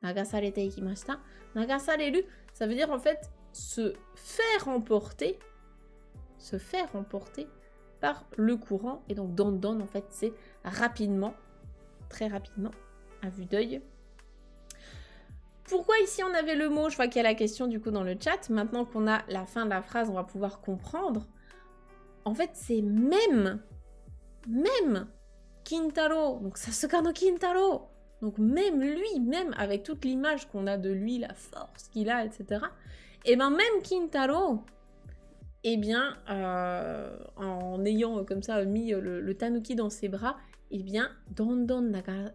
Nagasarete ikimashita. Nagasareru, ça veut dire en fait se faire emporter par le courant. Et donc, dondon, en fait, c'est rapidement, très rapidement, à vue d'œil. Pourquoi ici on avait le mot? Je vois qu'il y a la question du coup dans le chat. Maintenant qu'on a la fin de la phrase, on va pouvoir comprendre. En fait, c'est même Kintaro, donc Sasuga no Kintaro, donc même lui, même avec toute l'image qu'on a de lui, la force qu'il a, etc. Et bien même Kintaro, eh bien, en ayant comme ça mis le tanuki dans ses bras, eh bien, dondon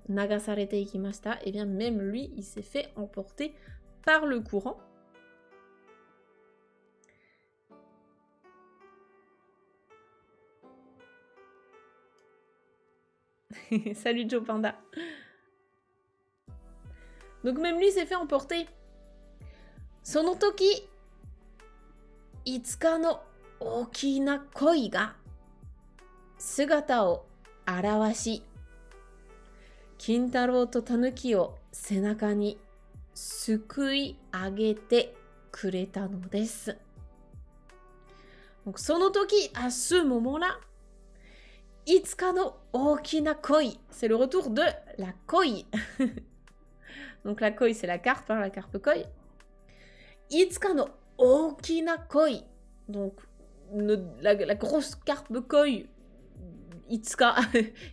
nagasarete ikimashita, eh bien, même lui, il s'est fait emporter par le courant. Salut Joe Panda. Donc même lui s'est fait emporter. Sono toki, itsuka no okina koi ga sugata o arawashi, Kintaro to Tanuki o senaka ni sukui agete kureta no desu. Donc, sono toki, à ce moment-là, Itsuka no okina koi, c'est le retour de la koi. Donc, la koi, c'est la carpe koi. Itsuka no okina koi, donc la grosse carpe koi. Itsuka,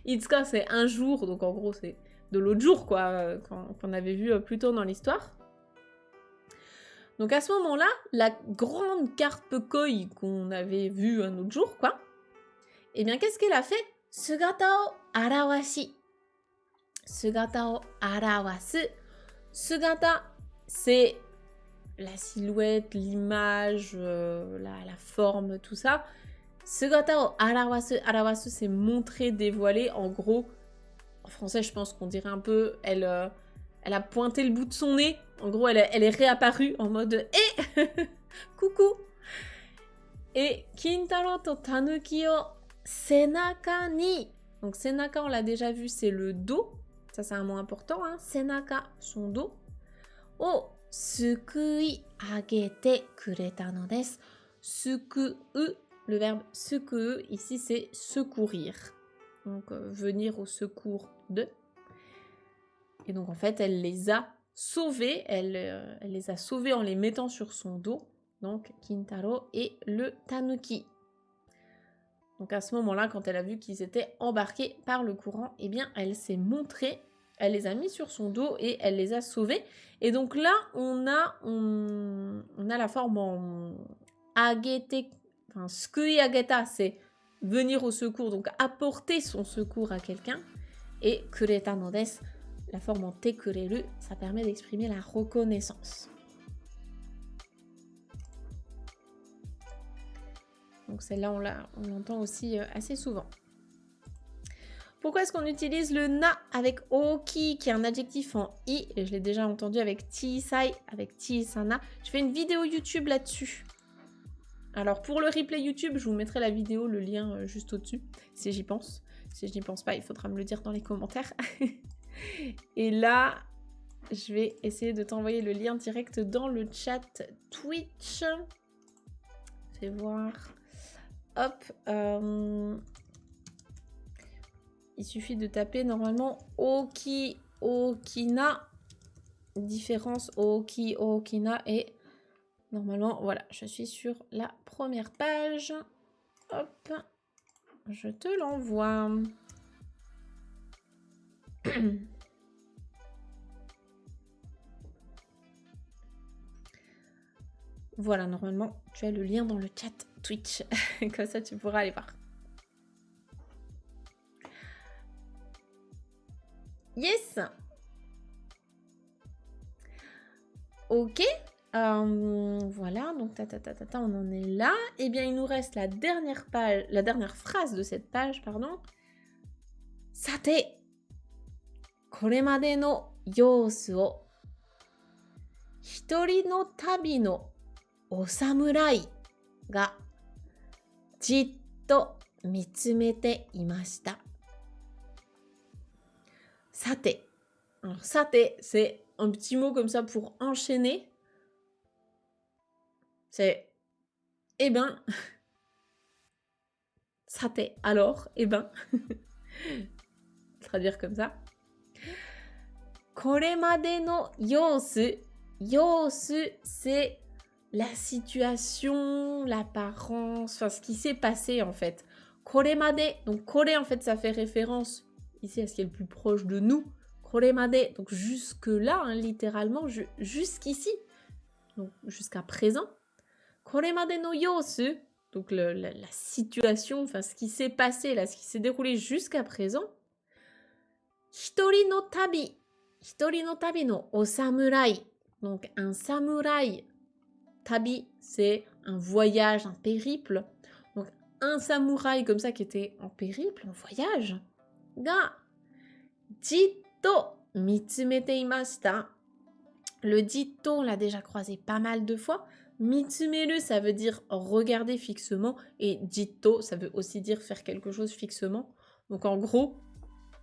Itsuka c'est un jour, donc en gros c'est de l'autre jour quoi, qu'on avait vu plus tôt dans l'histoire. Donc à ce moment-là, la grande carpe koi qu'on avait vue un autre jour quoi, eh bien qu'est-ce qu'elle a fait? Sugata o arawashi. Sugata o arawasu. Sugata, c'est la silhouette, l'image, la forme, tout ça. Sugata o arawasu. Arawasu, c'est montrer, dévoiler. En gros, en français, je pense qu'on dirait un peu, elle a pointé le bout de son nez. En gros, elle est réapparue en mode « Eh coucou !» Et « Kintaro to tanuki o senaka ni » Donc, senaka, on l'a déjà vu, c'est le dos. Ça, c'est un mot important. Hein. Senaka, son dos. « O sukui agete kureta no desu » Sukuu, le verbe « sukuu », ici, c'est « secourir ». Donc, venir au secours de. Et donc, en fait, elle les a sauvés. Elle les a sauvés en les mettant sur son dos. Donc, Kintaro et le tanuki. Donc, à ce moment-là, quand elle a vu qu'ils étaient embarqués par le courant, eh bien, elle s'est montrée. Elle les a mis sur son dos et elle les a sauvés. Et donc là, on a la forme en agete. Enfin, sukui ageta, c'est venir au secours, donc apporter son secours à quelqu'un. Et kureta no desu, la forme en te kureru, ça permet d'exprimer la reconnaissance. Donc celle-là, on l'entend aussi assez souvent. Pourquoi est-ce qu'on utilise le na avec oki, qui est un adjectif en i, et je l'ai déjà entendu avec chisai, avec chisana. Je fais une vidéo YouTube là-dessus. Alors pour le replay YouTube, je vous mettrai la vidéo, le lien juste au-dessus, si j'y pense. Si je n'y pense pas, il faudra me le dire dans les commentaires. Et là, Je vais essayer de t'envoyer le lien direct dans le chat Twitch. Fais voir. Hop. Il suffit de taper normalement Oki, Okina. Différence Oki, Okina. Et normalement, voilà, je suis sur la première page. Hop. Je te l'envoie. Voilà, normalement, tu as le lien dans le chat Twitch. Comme ça, tu pourras aller voir. Yes. Ok. Voilà, donc on en est là. Eh bien, il nous reste la dernière page, la dernière phrase de cette page, pardon. Sate, koremade no yousu o hitori no tabi no osamurai ga jitto mitsumete imashita. Sate. Alors, sate, c'est un petit mot comme ça pour enchaîner. C'est eh ben. Sate. Alors, eh ben. Traduire comme ça. Koremade no yousu. Yousu, c'est la situation, l'apparence, enfin ce qui s'est passé en fait. Koremade, donc kore en fait ça fait référence ici à ce qui est le plus proche de nous. Koremade, donc jusque là, hein, littéralement, jusqu'ici, donc jusqu'à présent. Koremade no yousu, donc la situation, enfin ce qui s'est passé là, ce qui s'est déroulé jusqu'à présent. Hitori no tabi. Hitori no tabi no osamurai. Donc un samouraï. Tabi, c'est un voyage, un périple. Donc un samouraï comme ça qui était en périple, en voyage. Ga jitto mitsumete imashita. Le jitto, on l'a déjà croisé pas mal de fois. Mitsumeru, ça veut dire regarder fixement. Et jitto, ça veut aussi dire faire quelque chose fixement. Donc en gros,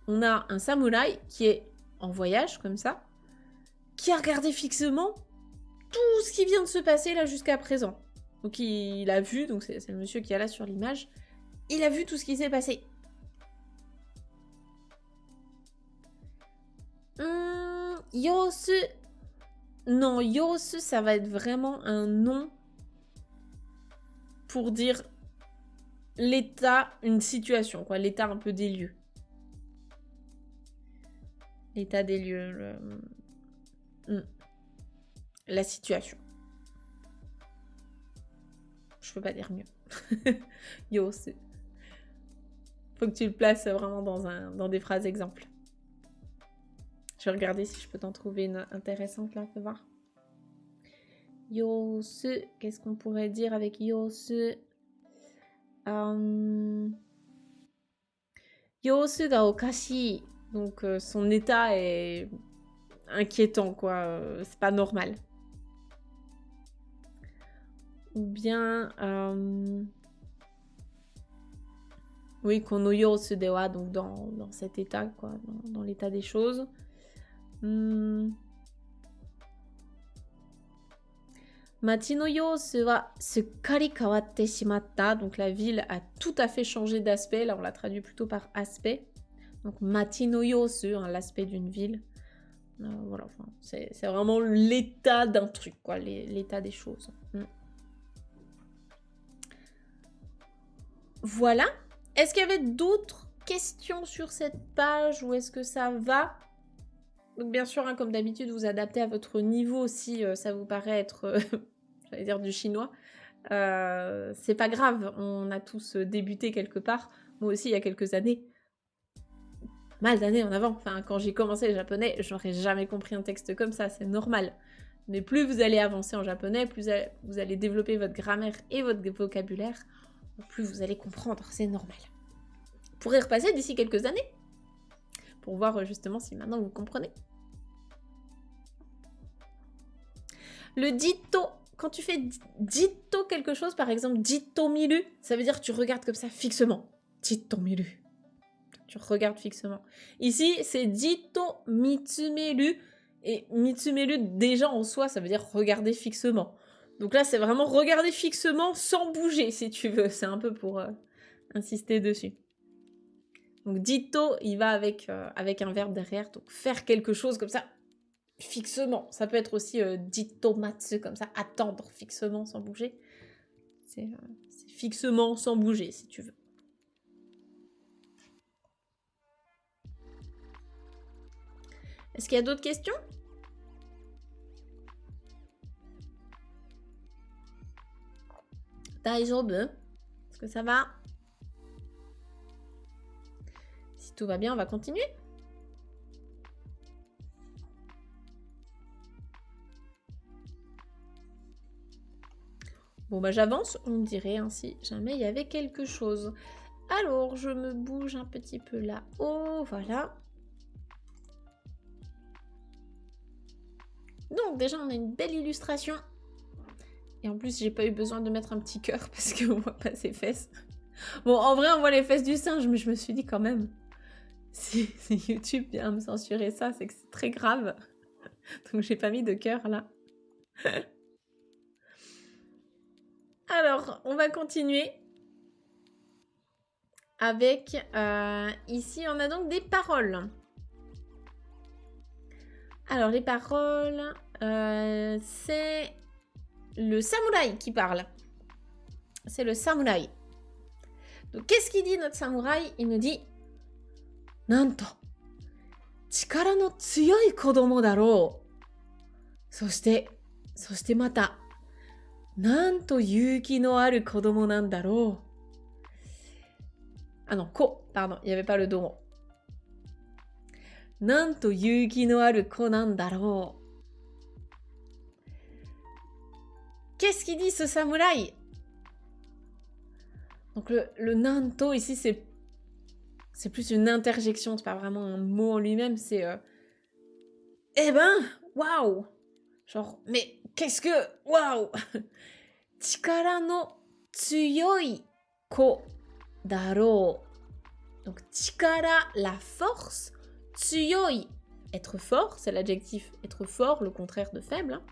on a un samouraï qui est en voyage comme ça, qui a regardé fixement tout ce qui vient de se passer là jusqu'à présent. Donc il a vu, donc c'est le monsieur qui est là sur l'image, il a vu tout ce qui s'est passé. Yosu. Non, yosu, ça va être vraiment un nom pour dire l'état, une situation, quoi, l'état un peu des lieux. L'état des lieux. La situation. Je peux pas dire mieux. Yosu. Faut que tu le places vraiment dans des phrases exemples. Je vais regarder si je peux t'en trouver une intéressante là, fais voir. Yosu, qu'est-ce qu'on pourrait dire avec yosu? Yosu ga okashi. Donc son état est inquiétant, quoi. C'est pas normal. Ou bien... oui, kono yosu dewa, donc dans cet état, quoi. Dans l'état des choses. Machi no yousu wa sukkari kawatte shimatta. Donc la ville a tout à fait changé d'aspect. Là, on l'a traduit plutôt par aspect. Donc machi no yousu, hein, l'aspect d'une ville. Voilà, enfin, c'est vraiment l'état d'un truc, quoi, l'état des choses. Voilà. Est-ce qu'il y avait d'autres questions sur cette page ou est-ce que ça va? Donc bien sûr, hein, comme d'habitude, vous adaptez à votre niveau si ça vous paraît être, j'allais dire du chinois. C'est pas grave, on a tous débuté quelque part. Moi aussi, il y a quelques années. Mal d'années en avant. Enfin, quand j'ai commencé le japonais, j'aurais jamais compris un texte comme ça, c'est normal. Mais plus vous allez avancer en japonais, plus vous allez développer votre grammaire et votre vocabulaire, plus vous allez comprendre, c'est normal. Vous pourrez repasser d'ici quelques années pour voir justement si maintenant vous comprenez. Le ditto, quand tu fais ditto quelque chose, par exemple ditto miru, ça veut dire que tu regardes comme ça fixement. Ditto miru. Tu regardes fixement. Ici, c'est ditto mitsumeru. Et Mitsumeru, déjà en soi, ça veut dire regarder fixement. Donc là, c'est vraiment regarder fixement sans bouger, si tu veux. C'est un peu pour insister dessus. Donc ditto, il va avec un verbe derrière. Donc faire quelque chose comme ça, fixement. Ça peut être aussi ditto matsu, comme ça, attendre fixement sans bouger. C'est fixement sans bouger, si tu veux. Est-ce qu'il y a d'autres questions? Daijoubu? Est-ce que ça va? Si tout va bien, on va continuer. Bon, bah j'avance, on me dirait ainsi, jamais il y avait quelque chose. Alors, je me bouge un petit peu là-haut, voilà. Donc déjà, on a une belle illustration. Et en plus, j'ai pas eu besoin de mettre un petit cœur parce qu'on voit pas ses fesses. Bon, en vrai, on voit les fesses du singe, mais je me suis dit quand même, si YouTube vient me censurer ça, c'est que c'est très grave. Donc j'ai pas mis de cœur là. Alors, on va continuer avec... ici, on a donc des paroles. Alors, les paroles, c'est le samouraï qui parle. C'est le samouraï. Donc, qu'est-ce qu'il dit, notre samouraï? Il nous dit... Nanto, chikara no tsuyoi kodomo daro. Soshite mata, nanto yuki no aru kodomo nan daro. Ah non, ko, pardon, il n'y avait pas le domo. Nanto yuki no aru ko nan daro. Qu'est-ce qu'il dit ce samouraï? Donc le nanto ici c'est plus une interjection, c'est pas vraiment un mot en lui-même, c'est eh ben, waouh! Genre, mais qu'est-ce que waouh! Chikara no tsuyoi ko daro. Donc chikara, la force, tsuyoi, être fort, c'est l'adjectif être fort, le contraire de faible. Hein.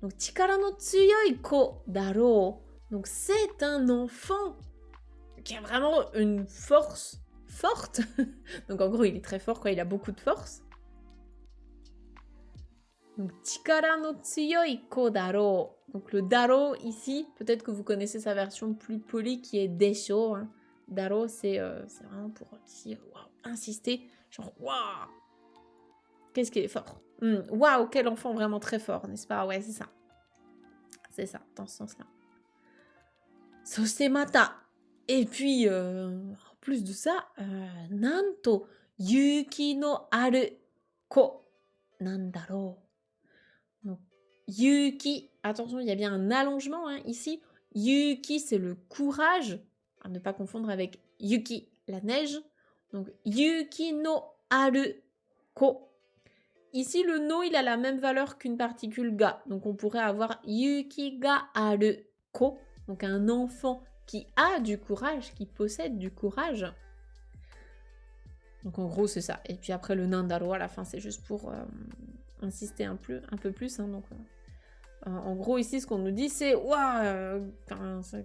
Donc chikara no tsuyoi ko daro. Donc c'est un enfant qui a vraiment une force forte. Donc en gros, il est très fort quand il a beaucoup de force. Donc chikara no tsuyoi ko daro. Donc le daro ici, peut-être que vous connaissez sa version plus polie qui est desho. Hein. Daro, c'est vraiment pour dire waouh, insister, genre waouh, qu'est-ce qu'il est fort. Waouh, quel enfant vraiment très fort, n'est-ce pas? Ouais, c'est ça. C'est ça, dans ce sens-là. Soshite mata. Et puis, en plus de ça, nanto yuki no aru ko nandaro. Donc, yuki, attention, il y a bien un allongement hein, ici. Yuki, c'est le courage. À ne pas confondre avec yuki, la neige. Donc, yuki no aru ko. Ici, le no, il a la même valeur qu'une particule ga. Donc, on pourrait avoir yuki ga aru ko. Donc, un enfant qui a du courage, qui possède du courage. Donc, en gros, c'est ça. Et puis après, le nandaro, à la fin, c'est juste pour insister un peu plus. Hein, donc, en gros, ici, ce qu'on nous dit, c'est waouh,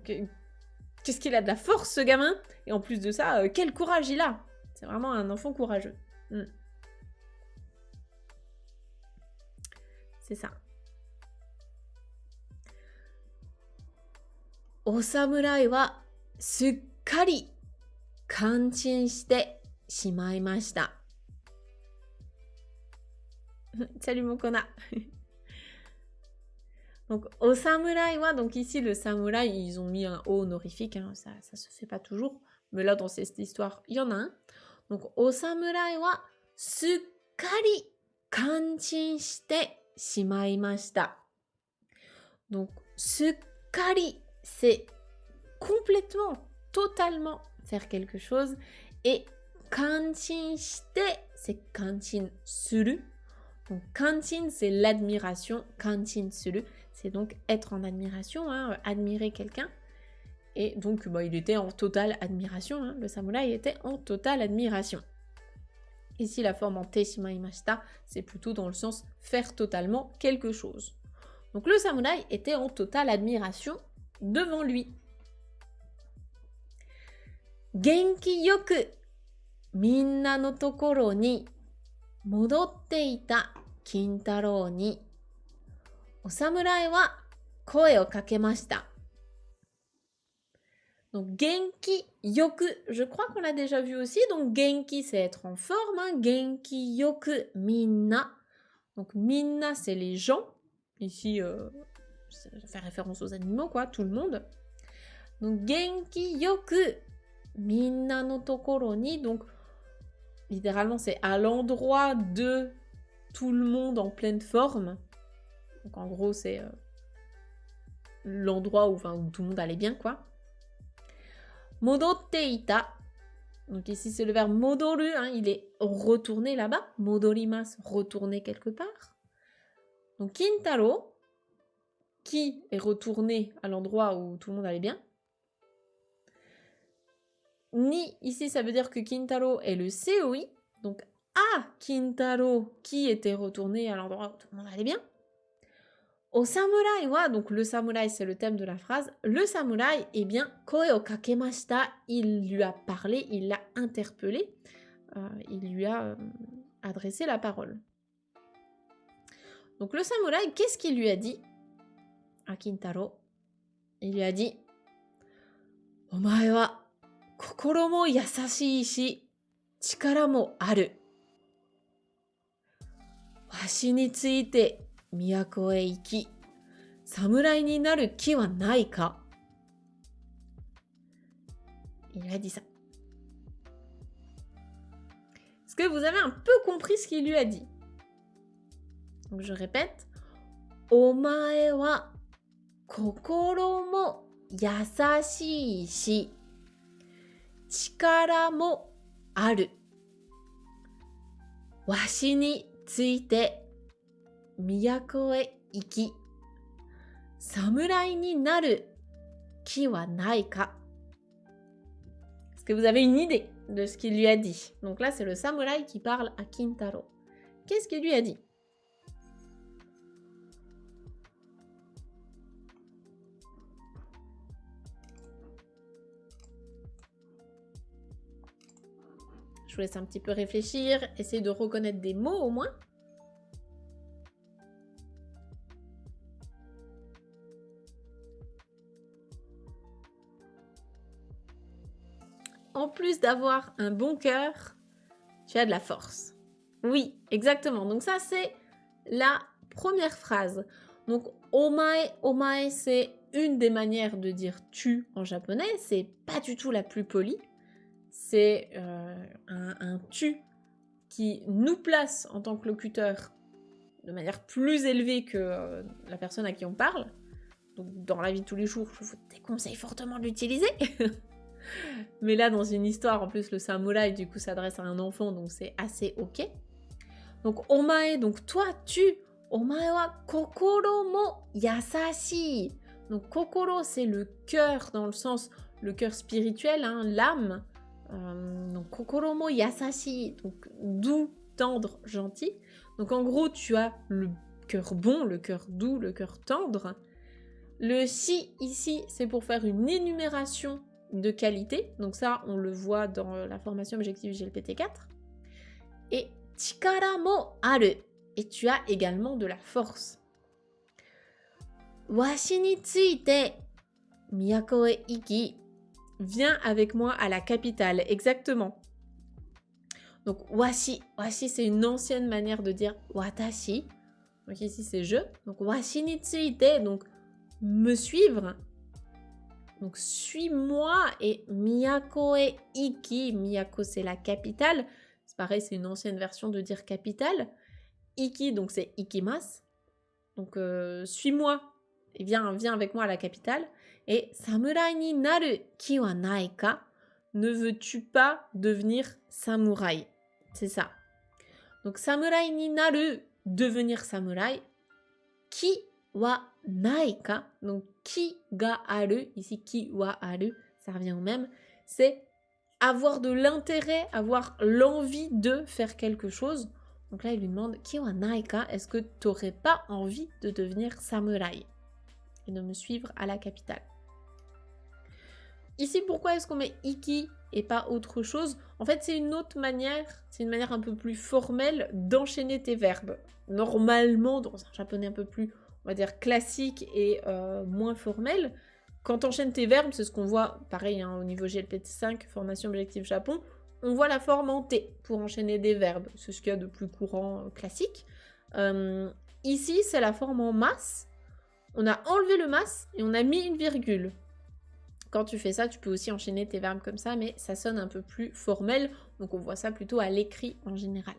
qu'est-ce qu'il a de la force, ce gamin? Et en plus de ça, quel courage il a! C'est vraiment un enfant courageux. C'est ça. O samurai wa sukkari kanchin shite shimaimashita. Salut mon kona. Donc, au samouraï wa, donc ici le samouraï, ils ont mis un O honorifique, hein, ça se fait pas toujours, mais là dans cette histoire, il y en a un. Donc, au samouraï wa sukkari kanchin shite shimaimashita. Donc, sukkari, c'est complètement, totalement faire quelque chose, et kanchin shite, c'est kanchin suru. Donc, kanchin, c'est l'admiration, kanchin suru, c'est donc être en admiration, hein, admirer quelqu'un. Et donc, il était en totale admiration, hein, le samouraï était en totale admiration. Ici, la forme en te shimaimashita, c'est plutôt dans le sens faire totalement quelque chose. Donc le samouraï était en totale admiration devant lui. Genki yoku minna no tokoro ni modotte ita Kintaro ni o samurai wa koe o kakemashita. Donc genki yoku, je crois qu'on l'a déjà vu aussi. Donc genki, c'est être en forme. Hein. Genki yoku minna. Donc minna, c'est les gens. Ici, ça fait référence aux animaux, quoi, tout le monde. Donc genki yoku minna no tokoro ni. Donc littéralement, c'est à l'endroit de tout le monde en pleine forme. Donc en gros, c'est l'endroit où tout le monde allait bien, quoi. Modotte ita. Donc ici, c'est le verbe modoru, hein, il est retourné là-bas. Modorimasu, retourner quelque part. Donc Kintaro, qui est retourné à l'endroit où tout le monde allait bien. Ni, ici, ça veut dire que Kintaro est le COI. Donc à Kintaro, qui était retourné à l'endroit où tout le monde allait bien. Au samouraï wa, donc le samouraï, c'est le thème de la phrase. Le samouraï, eh bien, koe o kakemashita, il lui a parlé, il l'a interpellé, il lui a adressé la parole. Donc le samouraï, qu'est-ce qu'il lui a dit à Kintaro? Il lui a dit « Omae wa kokoro mo yasashii shi, chikara mo aru. Washi ni tsuite Miyako e iki, samurai ni naru ki wa nai ka ?» Il lui a dit ça. Est-ce que vous avez un peu compris ce qu'il lui a dit? Donc je répète. Omae wa kokoro mo yasashii shi, chikara mo aru. Washi ni tsuite Miyako e iki, samurai ni naru ki wa nai ka. Est-ce que vous avez une idée de ce qu'il lui a dit? Donc là, c'est le samouraï qui parle à Kintaro. Qu'est-ce qu'il lui a dit? Je vous laisse un petit peu réfléchir, essayer de reconnaître des mots au moins. En plus d'avoir un bon cœur, tu as de la force. Oui, exactement. Donc ça, c'est la première phrase. Donc, omae, omae, c'est une des manières de dire tu en japonais. C'est pas du tout la plus polie. C'est un tu qui nous place en tant que locuteur de manière plus élevée que la personne à qui on parle. Donc, dans la vie de tous les jours, je vous déconseille fortement de l'utiliser. Mais là, dans une histoire, en plus, le samouraï, du coup, s'adresse à un enfant, donc c'est assez ok. Donc, omae, donc toi, tu. Omae wa kokoro mo yasashii. Donc, kokoro, c'est le cœur, dans le sens, le cœur spirituel, hein, l'âme. Donc, kokoro mo yasashii, donc doux, tendre, gentil. Donc, en gros, tu as le cœur bon, le cœur doux, le cœur tendre. Le shi, ici, c'est pour faire une énumération de qualité. Donc ça, on le voit dans la formation objective GLPT4. Et chikara mo aru. Et tu as également de la force. Washi ni tsuite Miyako e iki. Viens avec moi à la capitale. Exactement. Donc washi. Washi, c'est une ancienne manière de dire watashi. Donc ici, c'est je. Donc washi ni tsuite. Donc me suivre. Donc, suis-moi et Miyako e iki. Miyako, c'est la capitale. C'est pareil, c'est une ancienne version de dire capitale. Iki, donc c'est ikimasu. Donc, suis-moi et viens avec moi à la capitale. Et samurai ni naru ki wa nai ka. Ne veux-tu pas devenir samouraï? C'est ça. Donc, samurai ni naru, devenir samouraï. Ki wa nai ka, donc ki ga aru, ici ki wa aru, ça revient au même, c'est avoir de l'intérêt, avoir l'envie de faire quelque chose. Donc là, il lui demande Kiwa naika, est-ce que tu n'aurais pas envie de devenir samouraï et de me suivre à la capitale? Ici, pourquoi est-ce qu'on met iki et pas autre chose? En fait, c'est une autre manière, c'est une manière un peu plus formelle d'enchaîner tes verbes. Normalement, dans un japonais un peu plus, on va dire, classique et moins formel, quand tu enchaînes tes verbes, c'est ce qu'on voit, pareil, hein, au niveau GLPT5, formation objectif Japon, on voit la forme en T pour enchaîner des verbes. C'est ce qu'il y a de plus courant classique. Ici, c'est la forme en masse. On a enlevé le masse et on a mis une virgule. Quand tu fais ça, tu peux aussi enchaîner tes verbes comme ça, mais ça sonne un peu plus formel. Donc on voit ça plutôt à l'écrit en général.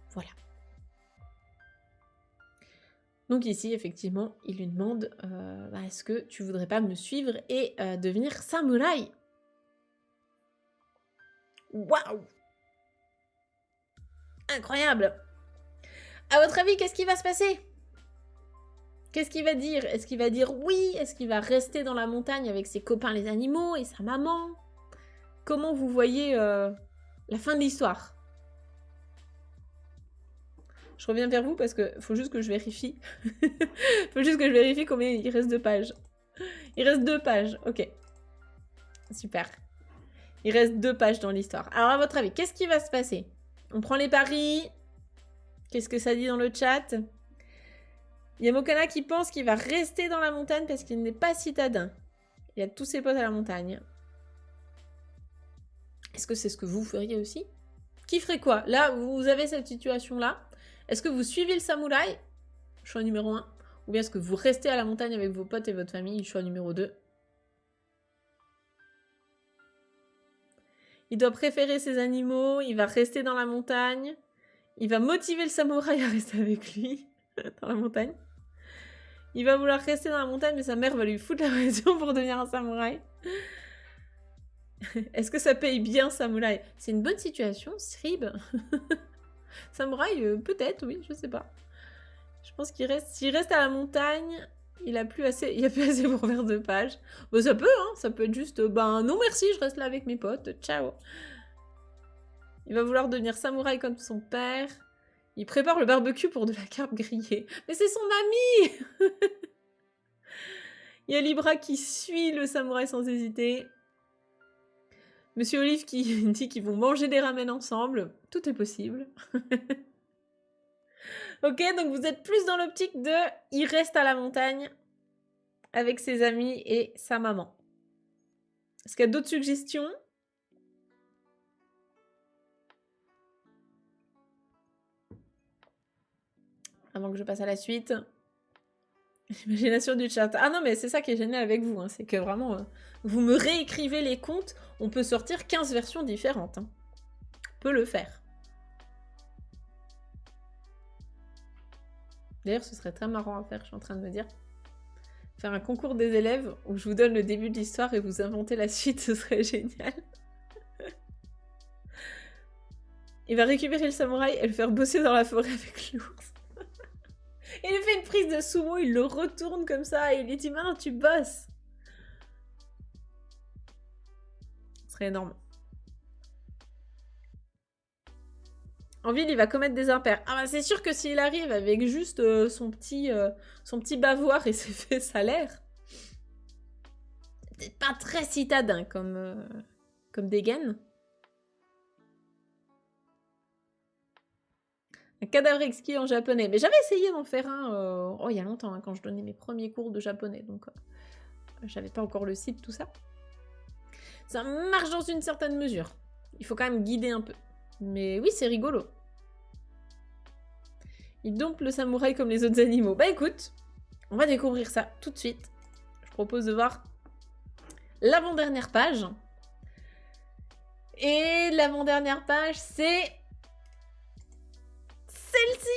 Voilà. Donc ici, effectivement, il lui demande est-ce que tu voudrais pas me suivre et devenir samouraï? Waouh! Incroyable! À votre avis, qu'est-ce qui va se passer? Qu'est-ce qu'il va dire? Est-ce qu'il va dire oui? Est-ce qu'il va rester dans la montagne avec ses copains les animaux et sa maman? Comment vous voyez la fin de l'histoire? Je reviens vers vous parce que faut juste que je vérifie. Faut juste que je vérifie combien il reste de pages. Il reste 2 pages, ok. Super. Il reste 2 pages dans l'histoire. Alors à votre avis, qu'est-ce qui va se passer? On prend les paris. Qu'est-ce que ça dit dans le chat? Il y a Mokana qui pense qu'il va rester dans la montagne parce qu'il n'est pas citadin. Il a tous ses potes à la montagne. Est-ce que c'est ce que vous feriez aussi? Qui ferait quoi? Là, vous avez cette situation-là. Est-ce que vous suivez le samouraï? Choix numéro 1. Ou bien est-ce que vous restez à la montagne avec vos potes et votre famille? Choix numéro 2. Il doit préférer ses animaux. Il va rester dans la montagne. Il va motiver le samouraï à rester avec lui dans la montagne. Il va vouloir rester dans la montagne, mais sa mère va lui foutre la pression pour devenir un samouraï. Est-ce que ça paye bien, samouraï? C'est une bonne situation, Srib. Samouraï, peut-être, oui, je sais pas. Je pense qu'il reste... S'il reste à la montagne, il a plus assez pour faire 2 pages. Bon, ça peut, hein. Ça peut être juste, non merci, je reste là avec mes potes. Ciao. Il va vouloir devenir samouraï comme son père. Il prépare le barbecue pour de la carpe grillée. Mais c'est son ami. Il y a Libra qui suit le samouraï sans hésiter. Monsieur Olive qui dit qu'ils vont manger des ramen ensemble. Tout est possible. Ok, donc vous êtes plus dans l'optique de... Il reste à la montagne avec ses amis et sa maman. Est-ce qu'il y a d'autres suggestions? Avant que je passe à la suite. L'imagination du chat. Ah non, mais c'est ça qui est génial avec vous. Hein. C'est que vraiment, vous me réécrivez les contes. On peut sortir 15 versions différentes. Hein. On peut le faire. D'ailleurs, ce serait très marrant à faire, je suis en train de me dire. Faire un concours des élèves où je vous donne le début de l'histoire et vous inventez la suite, ce serait génial. Il va récupérer le samouraï et le faire bosser dans la forêt avec l'ours. Il lui fait une prise de sumo, il le retourne comme ça et il lui dit « Maintenant, tu bosses !» Ce serait énorme. En ville, il va commettre des impairs. Ah bah c'est sûr que s'il arrive avec juste son petit bavoir et ses faits salaires, c'est peut-être pas très citadin comme dégaine. Un cadavre exquis en japonais. Mais j'avais essayé d'en faire un il y a longtemps, hein, quand je donnais mes premiers cours de japonais. Donc, j'avais pas encore le site, tout ça. Ça marche dans une certaine mesure. Il faut quand même guider un peu. Mais oui, c'est rigolo. Il dompte le samouraï comme les autres animaux. Bah écoute, on va découvrir ça tout de suite. Je propose de voir l'avant-dernière page. Et l'avant-dernière page, c'est... celle-ci!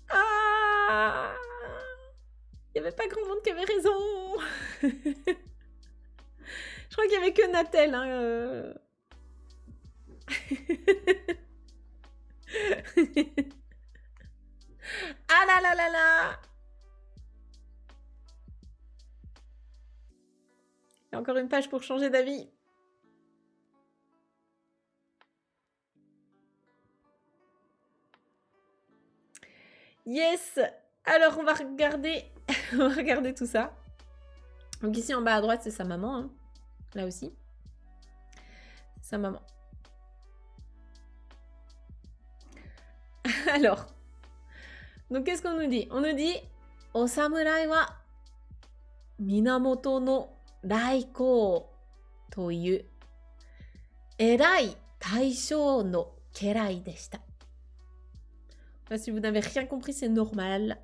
Ah! Il n'y avait pas grand monde qui avait raison. Je crois qu'il n'y avait que Natel. Hein, Ah là là là là! Il y a encore une page pour changer d'avis. Yes. Alors, on va regarder, on va regarder tout ça. Donc ici, en bas à droite, c'est sa maman. Hein. Là aussi. Sa maman. Alors. Donc, qu'est-ce qu'on nous dit? On nous dit « O samurai wa Minamoto no Raiko to yu erai taishō no kerai deshita ». Si vous n'avez rien compris, c'est normal.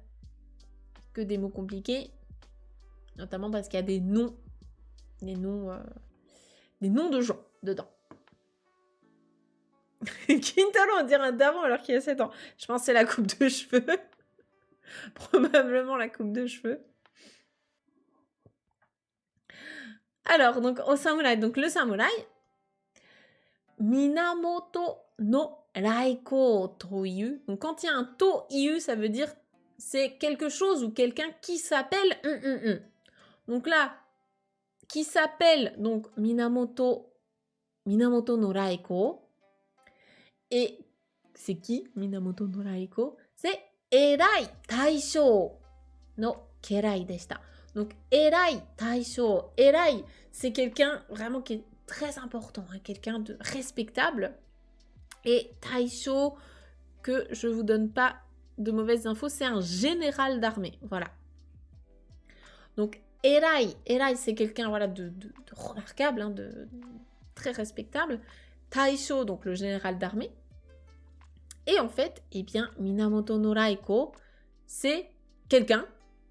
Que des mots compliqués. Notamment parce qu'il y a des noms. Des noms de gens dedans. Kintaro, on dirait un daron alors qu'il a 7 ans. Je pense que c'est la coupe de cheveux. Probablement la coupe de cheveux. Alors, donc, au samouraï. Donc, le samouraï. Minamoto no Raiko toyu. Donc, quand il y a un toyu, ça veut dire c'est quelque chose ou quelqu'un qui s'appelle. Donc là, qui s'appelle donc Minamoto no Raiko. Et c'est qui Minamoto no Raiko? C'est Erai Taishō no Kerai deshita. Donc Erai Taishō. Erai, c'est quelqu'un vraiment qui est très important, hein, quelqu'un de respectable. Et Taishō, que je vous donne pas de mauvaises infos, c'est un général d'armée. Voilà. Donc Erai, c'est quelqu'un voilà, de remarquable, hein, de très respectable. Taishō, donc le général d'armée. Et en fait, eh bien, Minamoto no Raiko, c'est quelqu'un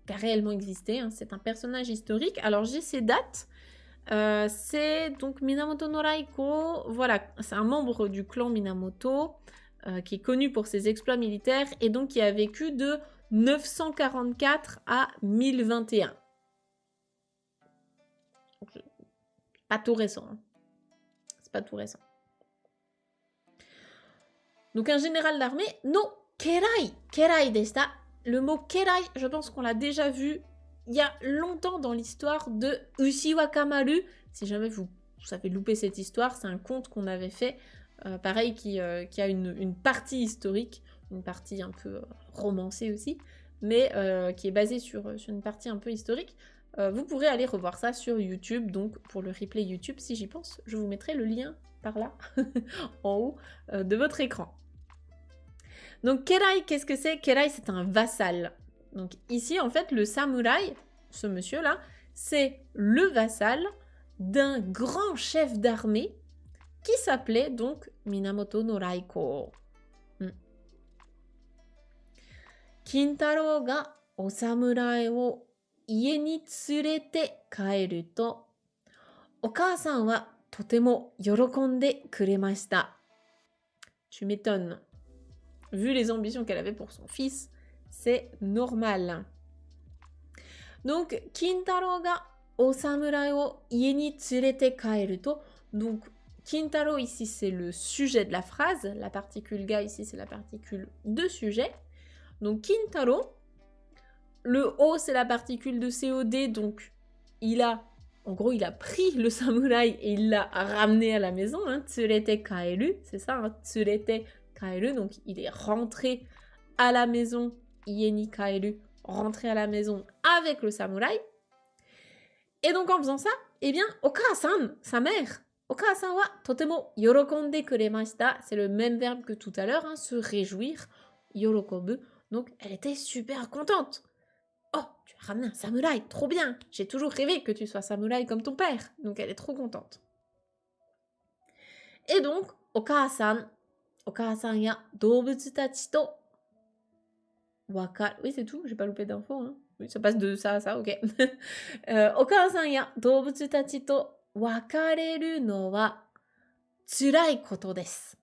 qui a réellement existé. Hein, c'est un personnage historique. Alors, j'ai ses dates. C'est donc Minamoto no Raiko. Voilà, c'est un membre du clan Minamoto qui est connu pour ses exploits militaires et donc qui a vécu de 944 à 1021. Donc, pas tout récent. Hein. C'est pas tout récent. Donc un général d'armée, no kerai deshita. Le mot kerai, je pense qu'on l'a déjà vu il y a longtemps dans l'histoire de Ushiwaka-maru. Si jamais vous avez loupé cette histoire, c'est un conte qu'on avait fait, pareil, qui a une partie historique, une partie un peu romancée aussi, mais qui est basée sur une partie un peu historique. Vous pourrez aller revoir ça sur YouTube, donc pour le replay YouTube, si j'y pense, je vous mettrai le lien par là, en haut de votre écran. Donc kerai, qu'est-ce que c'est? Kerai, c'est un vassal. Donc ici, en fait, le samouraï, ce monsieur-là, c'est le vassal d'un grand chef d'armée qui s'appelait donc Minamoto no Raiko. Kintaro ga o samurai wo ie ni tsurete kaeru to, okaa-san wa totemo yorokonde kuremashita. Tu m'étonnes. Vu les ambitions qu'elle avait pour son fils, c'est normal. Donc, Kintaro ga o samurai wo ie ni tsurete kaeru to. Donc, Kintaro ici, c'est le sujet de la phrase. La particule ga ici, c'est la particule de sujet. Donc, Kintaro, le O, c'est la particule de COD. Donc, en gros, il a pris le samouraï et il l'a ramené à la maison. Hein, tsurete kaeru, c'est ça, hein, tsurete kaeru, donc il est rentré à la maison, ie ni kaeru, rentré à la maison avec le samouraï. Et donc en faisant ça, eh bien, okaa-san, sa mère, okaa-san wa totemo yorokonde kuremashita, c'est le même verbe que tout à l'heure, hein, se réjouir, yorokobu, donc elle était super contente. Oh, tu as ramené un samouraï, trop bien, j'ai toujours rêvé que tu sois samouraï comme ton père, donc elle est trop contente. Et donc, okaa-san ya doubutsu tachi to wakaru. Oui, c'est tout, j'ai pas loupé d'infos. Hein. Oui, ça passe de ça à ça, ok. Okaa-san ya doubutsu tachi to wakareru no wa tsurai koto desu.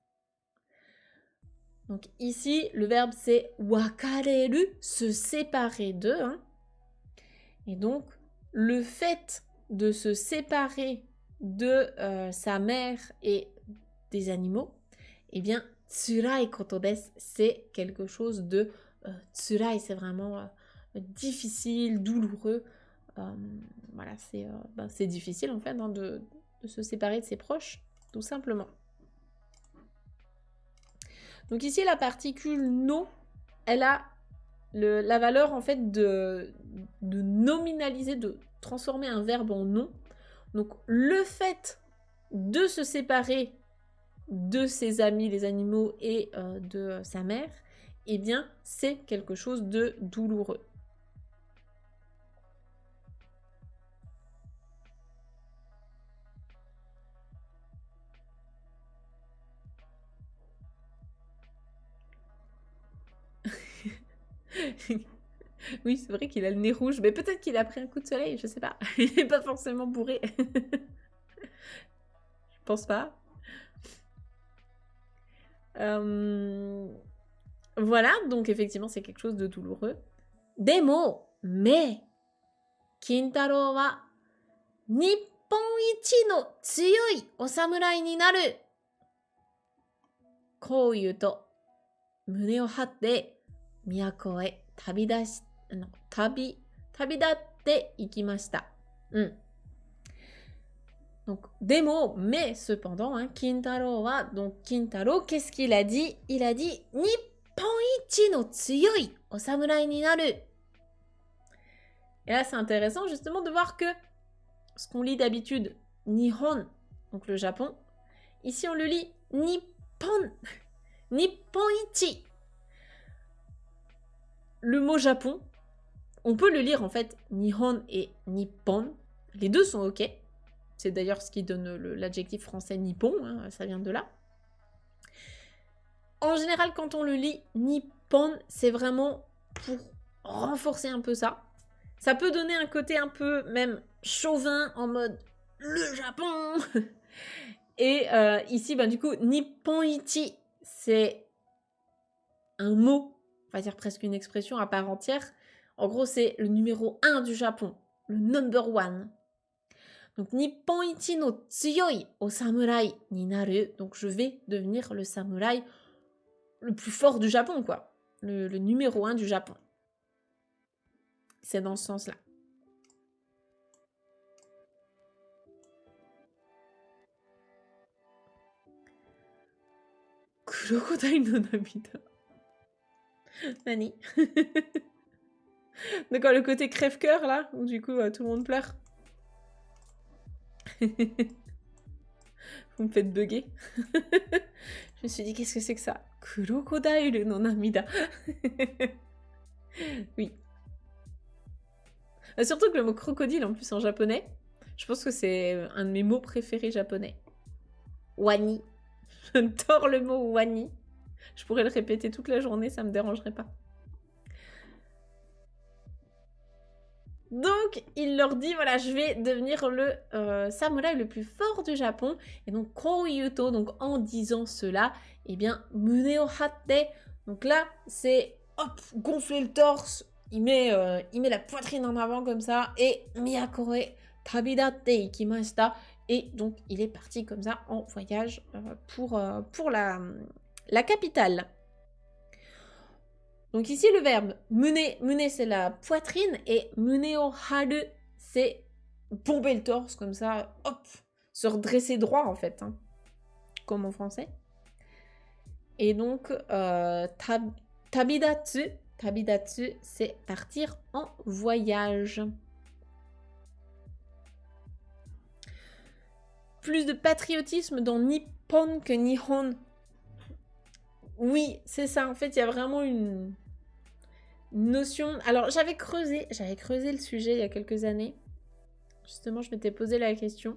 Donc ici, le verbe c'est wakareru, se séparer d'eux. Hein. Et donc, le fait de se séparer de sa mère et des animaux, eh bien, tsurai koto desu, c'est quelque chose de tsurai, c'est vraiment difficile, douloureux. voilà, c'est difficile en fait hein, de se séparer de ses proches, tout simplement. Donc ici, la particule no, elle a la valeur en fait de nominaliser, de transformer un verbe en nom. Donc le fait de se séparer de ses amis, les animaux, et de sa mère, eh bien, c'est quelque chose de douloureux. Oui, c'est vrai qu'il a le nez rouge, mais peut-être qu'il a pris un coup de soleil, je sais pas. Il n'est pas forcément bourré. Je pense pas. Voilà, donc effectivement, c'est quelque chose de douloureux. Demo, mais, Kintaro wa Nippon ichi no tsuyoi o samurai ni naru. Kou iu to, mune o hatte, miyako e tabidatte ikimashita. Donc, démo, mais cependant, hein, Kintaro wa, donc Kintaro, qu'est-ce qu'il a dit? Il a dit Nippon ichi no tsuyoi o samurai ni naru. Et là, c'est intéressant justement de voir que ce qu'on lit d'habitude, Nihon, donc le Japon, ici on le lit Nippon, Nippon ichi. Le mot Japon, on peut le lire en fait Nihon et Nippon, les deux sont ok. C'est d'ailleurs ce qui donne l'adjectif français nippon, hein, ça vient de là. En général, quand on le lit nippon, c'est vraiment pour renforcer un peu ça. Ça peut donner un côté un peu même chauvin, en mode le Japon. Et ici, du coup, Nippon ichi, c'est un mot, on va dire presque une expression à part entière. En gros, c'est le numéro 1 du Japon, le number 1. Donc, Nippon ichi no tsuyoi o samurai ni naru. Donc, je vais devenir le samouraï le plus fort du Japon, quoi. Le numéro 1 du Japon. C'est dans ce sens-là. Kurokodai no Namida. Nani. D'accord, le côté crève-cœur, là, où du coup, tout le monde pleure. Vous me faites bugger. Je me suis dit, qu'est-ce que c'est que ça? Kurokodai no Namida. Oui. Surtout que le mot crocodile, en plus, en japonais, je pense que c'est un de mes mots préférés japonais. Wani. J'adore le mot wani. Je pourrais le répéter toute la journée, ça me dérangerait pas. Donc, il leur dit, voilà, je vais devenir le samouraï le plus fort du Japon. Et donc, Kouyuto, donc en disant cela, eh bien, mune o hatte. Donc là, c'est, hop, gonfler le torse. Il met la poitrine en avant comme ça. Et Miyakore tabidatte ikimashita. Et donc, il est parti comme ça en voyage pour la capitale. Donc ici, le verbe mener, c'est la poitrine, et mune o haru, c'est bomber le torse, comme ça, hop, se redresser droit, en fait, hein, comme en français. Et donc, tabidatsu, c'est partir en voyage. Plus de patriotisme dans Nippon que Nihon. Oui, c'est ça, en fait, il y a vraiment une notion... Alors, j'avais creusé le sujet il y a quelques années. Justement, je m'étais posé la question.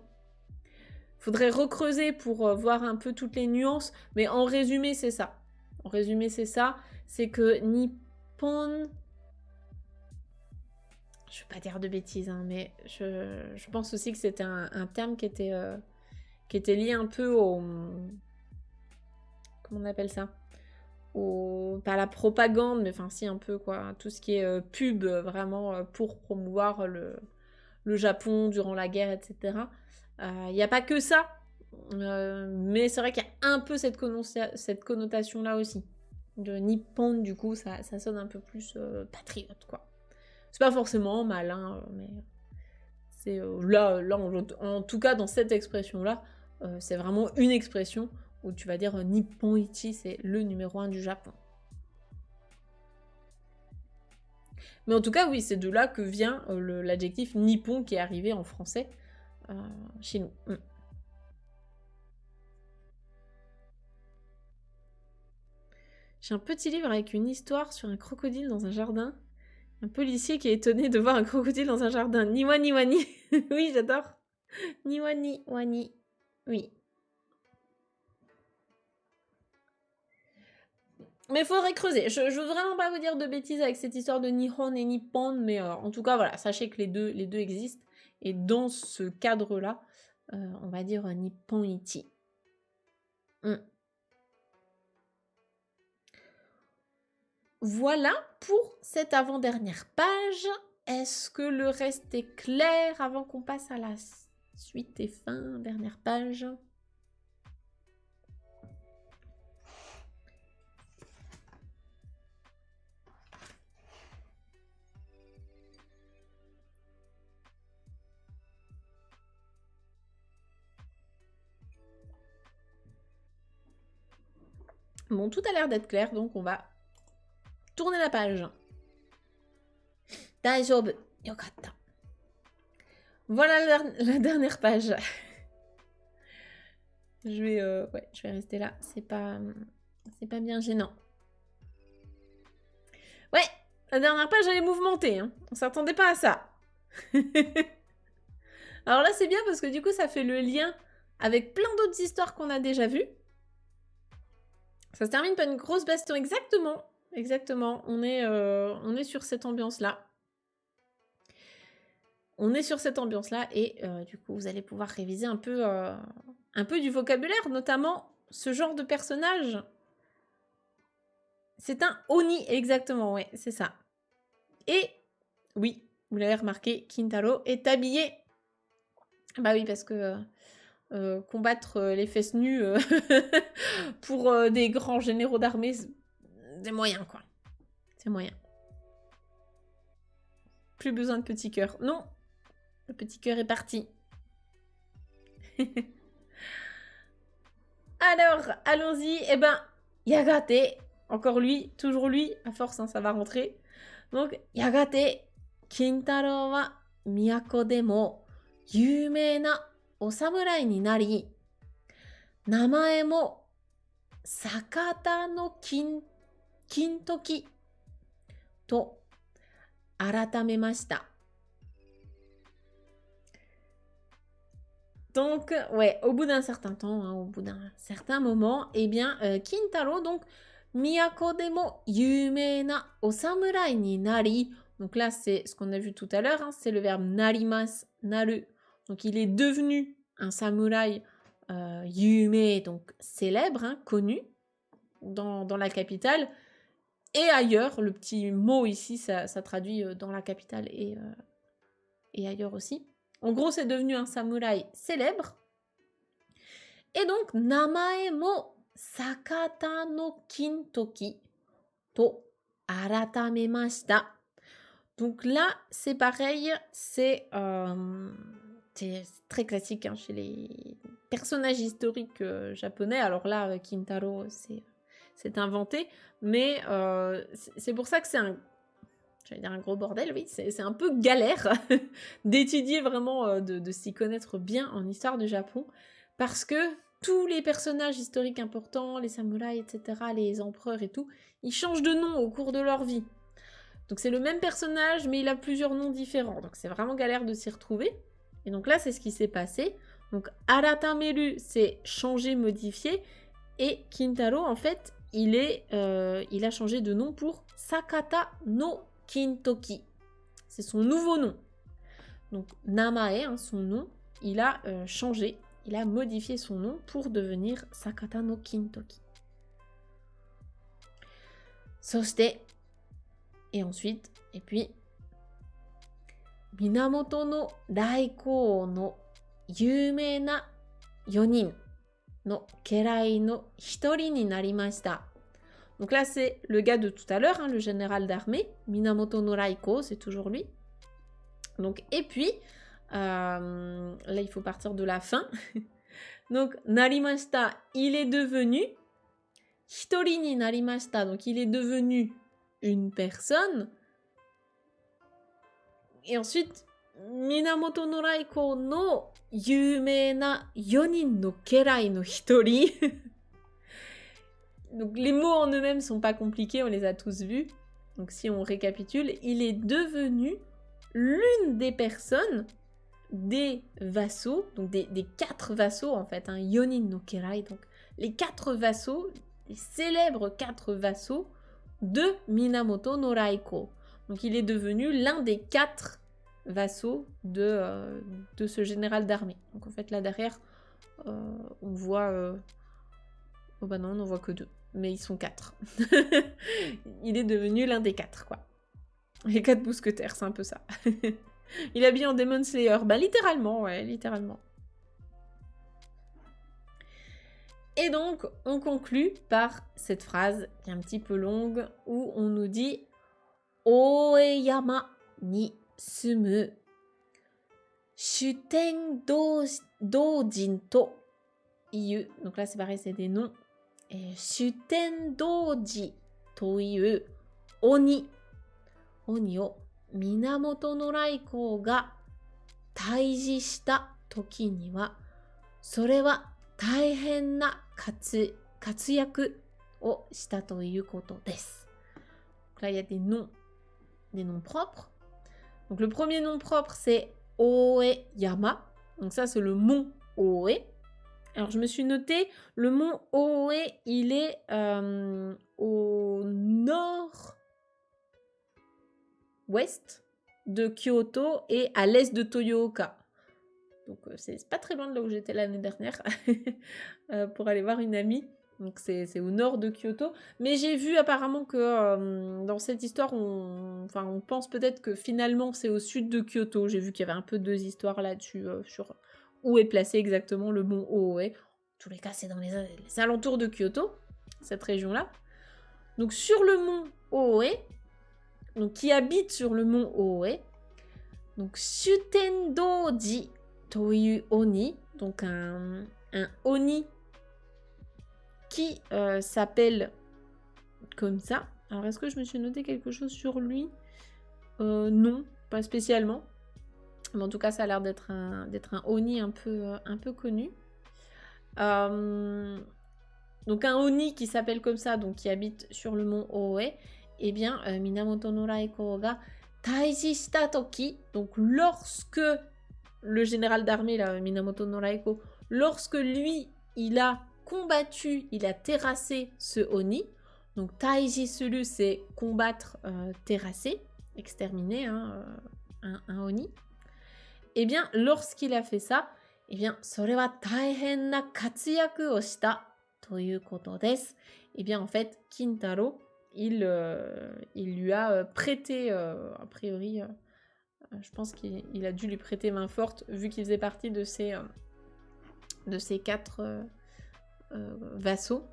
Faudrait recreuser pour voir un peu toutes les nuances, mais en résumé, c'est ça. En résumé, c'est ça. C'est que Nippon... Je ne veux pas dire de bêtises, hein, mais je pense aussi que c'était un terme qui était lié un peu au... Comment on appelle ça? Pas la propagande, mais enfin si un peu quoi, tout ce qui est pub vraiment pour promouvoir le Japon durant la guerre, etc. Il n'y a pas que ça, mais c'est vrai qu'il y a un peu cette connotation-là aussi. De Nippon, du coup, ça sonne un peu plus patriote, quoi. C'est pas forcément mal, hein, mais C'est là en tout cas, dans cette expression-là, c'est vraiment une expression où tu vas dire Nippon Ichi, c'est le numéro 1 du Japon. Mais en tout cas, oui, c'est de là que vient l'adjectif nippon qui est arrivé en français chez nous. J'ai un petit livre avec une histoire sur un crocodile dans un jardin. Un policier qui est étonné de voir un crocodile dans un jardin. Niwani wani. Oui, j'adore. Niwani wani. Oui. Mais il faudrait creuser. Je veux vraiment pas vous dire de bêtises avec cette histoire de Nihon et Nippon, mais en tout cas, voilà, sachez que les deux existent. Et dans ce cadre-là, on va dire Nippon Ichi. Voilà pour cette avant-dernière page. Est-ce que le reste est clair avant qu'on passe à la suite et fin, dernière page ? Bon, tout a l'air d'être clair, donc on va tourner la page. Daijoubu, yokatta. Voilà la dernière page. je vais rester là. C'est pas bien gênant. Ouais, la dernière page, elle est mouvementée. Hein. On s'attendait pas à ça. Alors là, c'est bien parce que du coup, ça fait le lien avec plein d'autres histoires qu'on a déjà vues. Ça se termine par une grosse baston, exactement. On est sur cette ambiance-là. Et du coup, vous allez pouvoir réviser un peu du vocabulaire, notamment ce genre de personnage. C'est un Oni, exactement, ouais, c'est ça. Et, oui, vous l'avez remarqué, Kintaro est habillé. Bah oui, parce que combattre les fesses nues pour des grands généraux d'armée, c'est moyen, quoi. C'est moyen. Plus besoin de petit cœur. Non, le petit cœur est parti. Alors, allons-y. Eh ben, Yagate, encore lui, toujours lui, à force, hein, ça va rentrer. Donc, Yagate, Kintaro wa miyako de mo yumei na o samurai ni nari, namae mo Sakata no Kintoki to aratamemashita. Donc, ouais, au bout d'un certain temps, hein, au bout d'un certain moment, eh bien, Kintaro, donc, Miyako demo yumei na o samurai ni nari. Donc là, c'est ce qu'on a vu tout à l'heure, hein, c'est le verbe narimas, naru. Donc, il est devenu un samouraï yumei, donc célèbre, hein, connu, dans la capitale. Et ailleurs, le petit mot ici, ça traduit dans la capitale et ailleurs aussi. En gros, c'est devenu un samouraï célèbre. Et donc, namae mo Sakata no Kintoki to aratamemashita. Donc là, c'est pareil, c'est très classique hein, chez les personnages historiques japonais. Alors là, Kintaro, c'est inventé, mais c'est pour ça que c'est j'allais dire un gros bordel, oui, c'est un peu galère d'étudier vraiment, de s'y connaître bien en histoire du Japon, parce que tous les personnages historiques importants, les samouraïs, etc., les empereurs et tout, ils changent de nom au cours de leur vie. Donc c'est le même personnage, mais il a plusieurs noms différents, donc c'est vraiment galère de s'y retrouver. Et donc là, c'est ce qui s'est passé. Donc aratameru, c'est changer, modifier, et Kintaro, en fait, il a changé de nom pour Sakata no Kintoki. C'est son nouveau nom. Donc, Namae, hein, son nom, il a changé, il a modifié son nom pour devenir Sakata no Kintoki. Soshite, et ensuite, et puis, Minamoto no Raikou no yumei na 4人の家来の1人になりました。Donc là, c'est le gars de tout à l'heure, hein, le général d'armée, Minamoto no Raikou, c'est toujours lui. Donc, et puis, Là, il faut partir de la fin. Donc, narimashita, il est devenu. Hitori ni narimashita, donc il est devenu une personne. Et ensuite, Minamoto no Raiko no yumei na 4 no kerai no hitori. Donc les mots en eux-mêmes sont pas compliqués, on les a tous vus. Donc si on récapitule, il est devenu l'une des personnes des vassaux, donc des 4 vassaux en fait, hein, Yonin no Kerai, donc les 4 vassaux, les célèbres 4 vassaux de Minamoto no Raiko. Donc il est devenu l'un des 4 vassaux de ce général d'armée. Donc en fait là derrière, on voit... Oh bah non, on n'en voit que 2, mais ils sont 4. Il est devenu l'un des 4, quoi. Les 4 mousquetaires, c'est un peu ça. Il est habillé en Demon Slayer. Bah littéralement, ouais, littéralement. Et donc, on conclut par cette phrase qui est un petit peu longue, où on nous dit « Oeyama ni sumu shuten dojin to iu ». Donc là, c'est pareil, c'est des noms. Shuten doji to iu oni. Oni o Minamoto no Raiko ga taiji shita toki ni wa, sore wa taihen na katsuyaku o shita to iu koto desu. Donc là, il y a des noms propres. Donc le premier nom propre, c'est Oeyama. Donc ça, c'est le mont Oe. Alors je me suis noté, le mont Oe, il est au nord-ouest de Kyoto et à l'est de Toyooka. Donc c'est pas très loin de là où j'étais l'année dernière pour aller voir une amie. Donc c'est au nord de Kyoto. Mais j'ai vu apparemment que dans cette histoire, on pense peut-être que finalement c'est au sud de Kyoto. J'ai vu qu'il y avait un peu 2 histoires là-dessus sur où est placé exactement le mont Oe. En tous les cas, c'est dans les alentours de Kyoto, cette région-là. Donc sur le mont Oe, donc qui habite sur le mont Oe, donc Shutendoji Toyu Oni, donc un Oni qui s'appelle comme ça. Alors est-ce que je me suis noté quelque chose sur lui? Non, pas spécialement. Mais en tout cas, ça a l'air d'être un Oni un peu connu. Donc un Oni qui s'appelle comme ça, donc qui habite sur le mont Oe, eh bien, Minamoto no Raiko ga taiji shita toki, donc lorsque le général d'armée, là, Minamoto no Raiko, lorsque lui, il a combattu, il a terrassé ce Oni, donc taiji suru, c'est combattre, terrasser, exterminer, hein, un Oni. Eh bien, lorsqu'il a fait ça, eh bien, それは大変な活躍をしたということです。Eh bien, en fait, Kintaro, il lui a prêté, a priori, je pense qu'il a dû lui prêter main forte, vu qu'il faisait partie de ces 4 vassaux.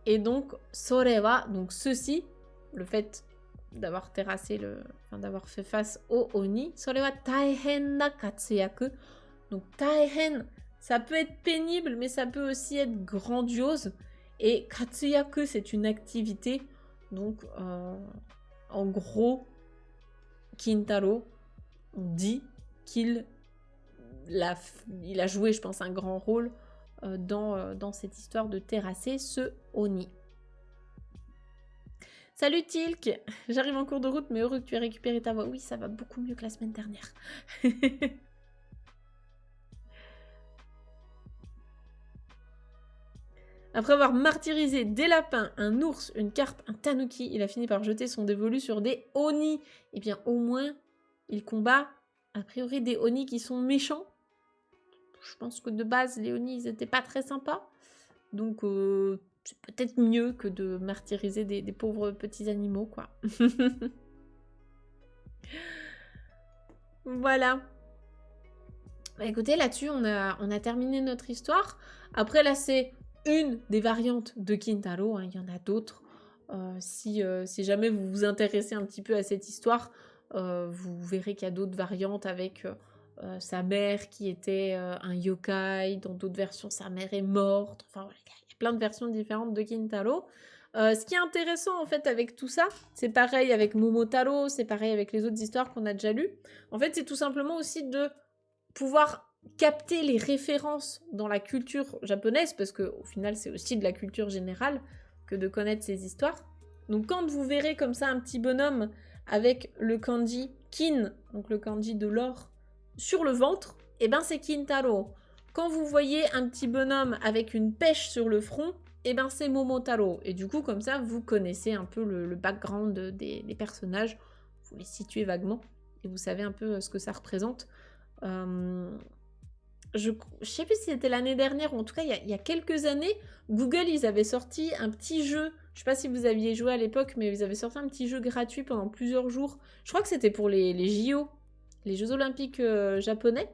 Et donc, それは, donc ceci, le fait d'avoir terrassé d'avoir fait face au Oni, それは大変な活躍. Donc taihen, ça peut être pénible, mais ça peut aussi être grandiose. Et katsuyaku, c'est une activité. Donc, en gros, Kintaro, on dit qu'il a joué, je pense, un grand rôle dans cette histoire de terrasser ce Oni. Salut Tilk, j'arrive en cours de route, mais heureux que tu aies récupéré ta voix. Oui, ça va beaucoup mieux que la semaine dernière. Après avoir martyrisé des lapins, un ours, une carpe, un tanuki, il a fini par jeter son dévolu sur des Oni. Eh bien, au moins, il combat, a priori, des Oni qui sont méchants. Je pense que de base, les Oni, ils n'étaient pas très sympas. Donc, c'est peut-être mieux que de martyriser des pauvres petits animaux, quoi. Voilà. Bah, écoutez, là-dessus, on a terminé notre histoire. Après, là, c'est une des variantes de Kintaro, hein, il y en a d'autres. Si jamais vous vous intéressez un petit peu à cette histoire, vous verrez qu'il y a d'autres variantes avec sa mère qui était un yokai, dans d'autres versions sa mère est morte, enfin voilà, il y a plein de versions différentes de Kintaro. Ce qui est intéressant en fait avec tout ça, c'est pareil avec Momotaro, c'est pareil avec les autres histoires qu'on a déjà lues, en fait c'est tout simplement aussi de pouvoir capter les références dans la culture japonaise, parce qu'au final c'est aussi de la culture générale que de connaître ces histoires. Donc quand vous verrez comme ça un petit bonhomme avec le kanji kin, donc le kanji de l'or, sur le ventre, et ben c'est Kintaro. Quand vous voyez un petit bonhomme avec une pêche sur le front, et ben c'est Momotaro. Et du coup comme ça vous connaissez un peu le background des personnages, vous les situez vaguement, et vous savez un peu ce que ça représente. Je sais plus si c'était l'année dernière, ou en tout cas il y a quelques années, Google ils avaient sorti un petit jeu, je sais pas si vous aviez joué à l'époque, mais ils avaient sorti un petit jeu gratuit pendant plusieurs jours, je crois que c'était pour les JO, les Jeux Olympiques japonais,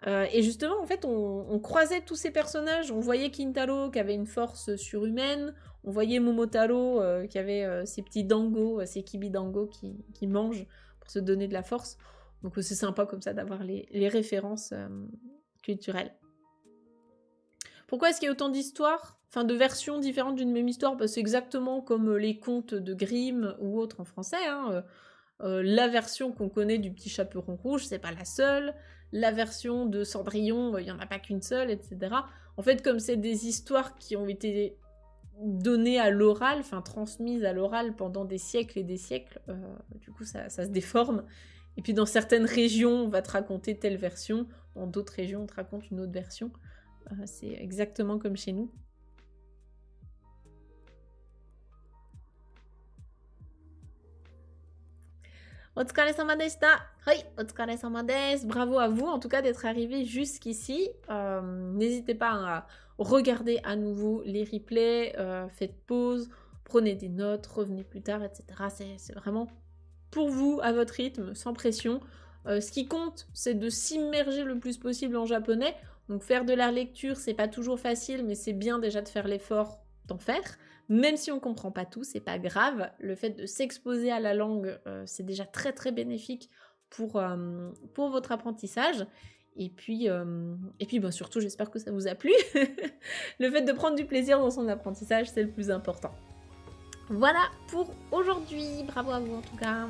et justement en fait on croisait tous ces personnages, on voyait Kintaro qui avait une force surhumaine, on voyait Momotaro qui avait ses petits dango, ses kibidango qui mangent pour se donner de la force. Donc c'est sympa comme ça d'avoir les références culturelles. Pourquoi est-ce qu'il y a autant d'histoires, enfin de versions différentes d'une même histoire? Bah, c'est exactement comme les contes de Grimm ou autres en français. Hein. La version qu'on connaît du Petit Chaperon Rouge, c'est pas la seule. La version de Cendrillon, il n'y en a pas qu'une seule, etc. En fait, comme c'est des histoires qui ont été données à l'oral, enfin transmises à l'oral pendant des siècles et des siècles, du coup ça se déforme. Et puis dans certaines régions, on va te raconter telle version, dans d'autres régions, on te raconte une autre version. C'est exactement comme chez nous. Otsukaresama deshita. Hoi, otsukaresama desu. Bravo à vous, en tout cas, d'être arrivé jusqu'ici. N'hésitez pas à regarder à nouveau les replays, faites pause, prenez des notes, revenez plus tard, etc. C'est vraiment pour vous, à votre rythme, sans pression. Ce qui compte, c'est de s'immerger le plus possible en japonais. Donc faire de la lecture, c'est pas toujours facile, mais c'est bien déjà de faire l'effort d'en faire. Même si on comprend pas tout, c'est pas grave. Le fait de s'exposer à la langue, c'est déjà très très bénéfique pour votre apprentissage. Et puis ben, surtout, j'espère que ça vous a plu. Le fait de prendre du plaisir dans son apprentissage, c'est le plus important. Voilà pour aujourd'hui. Bravo à vous en tout cas.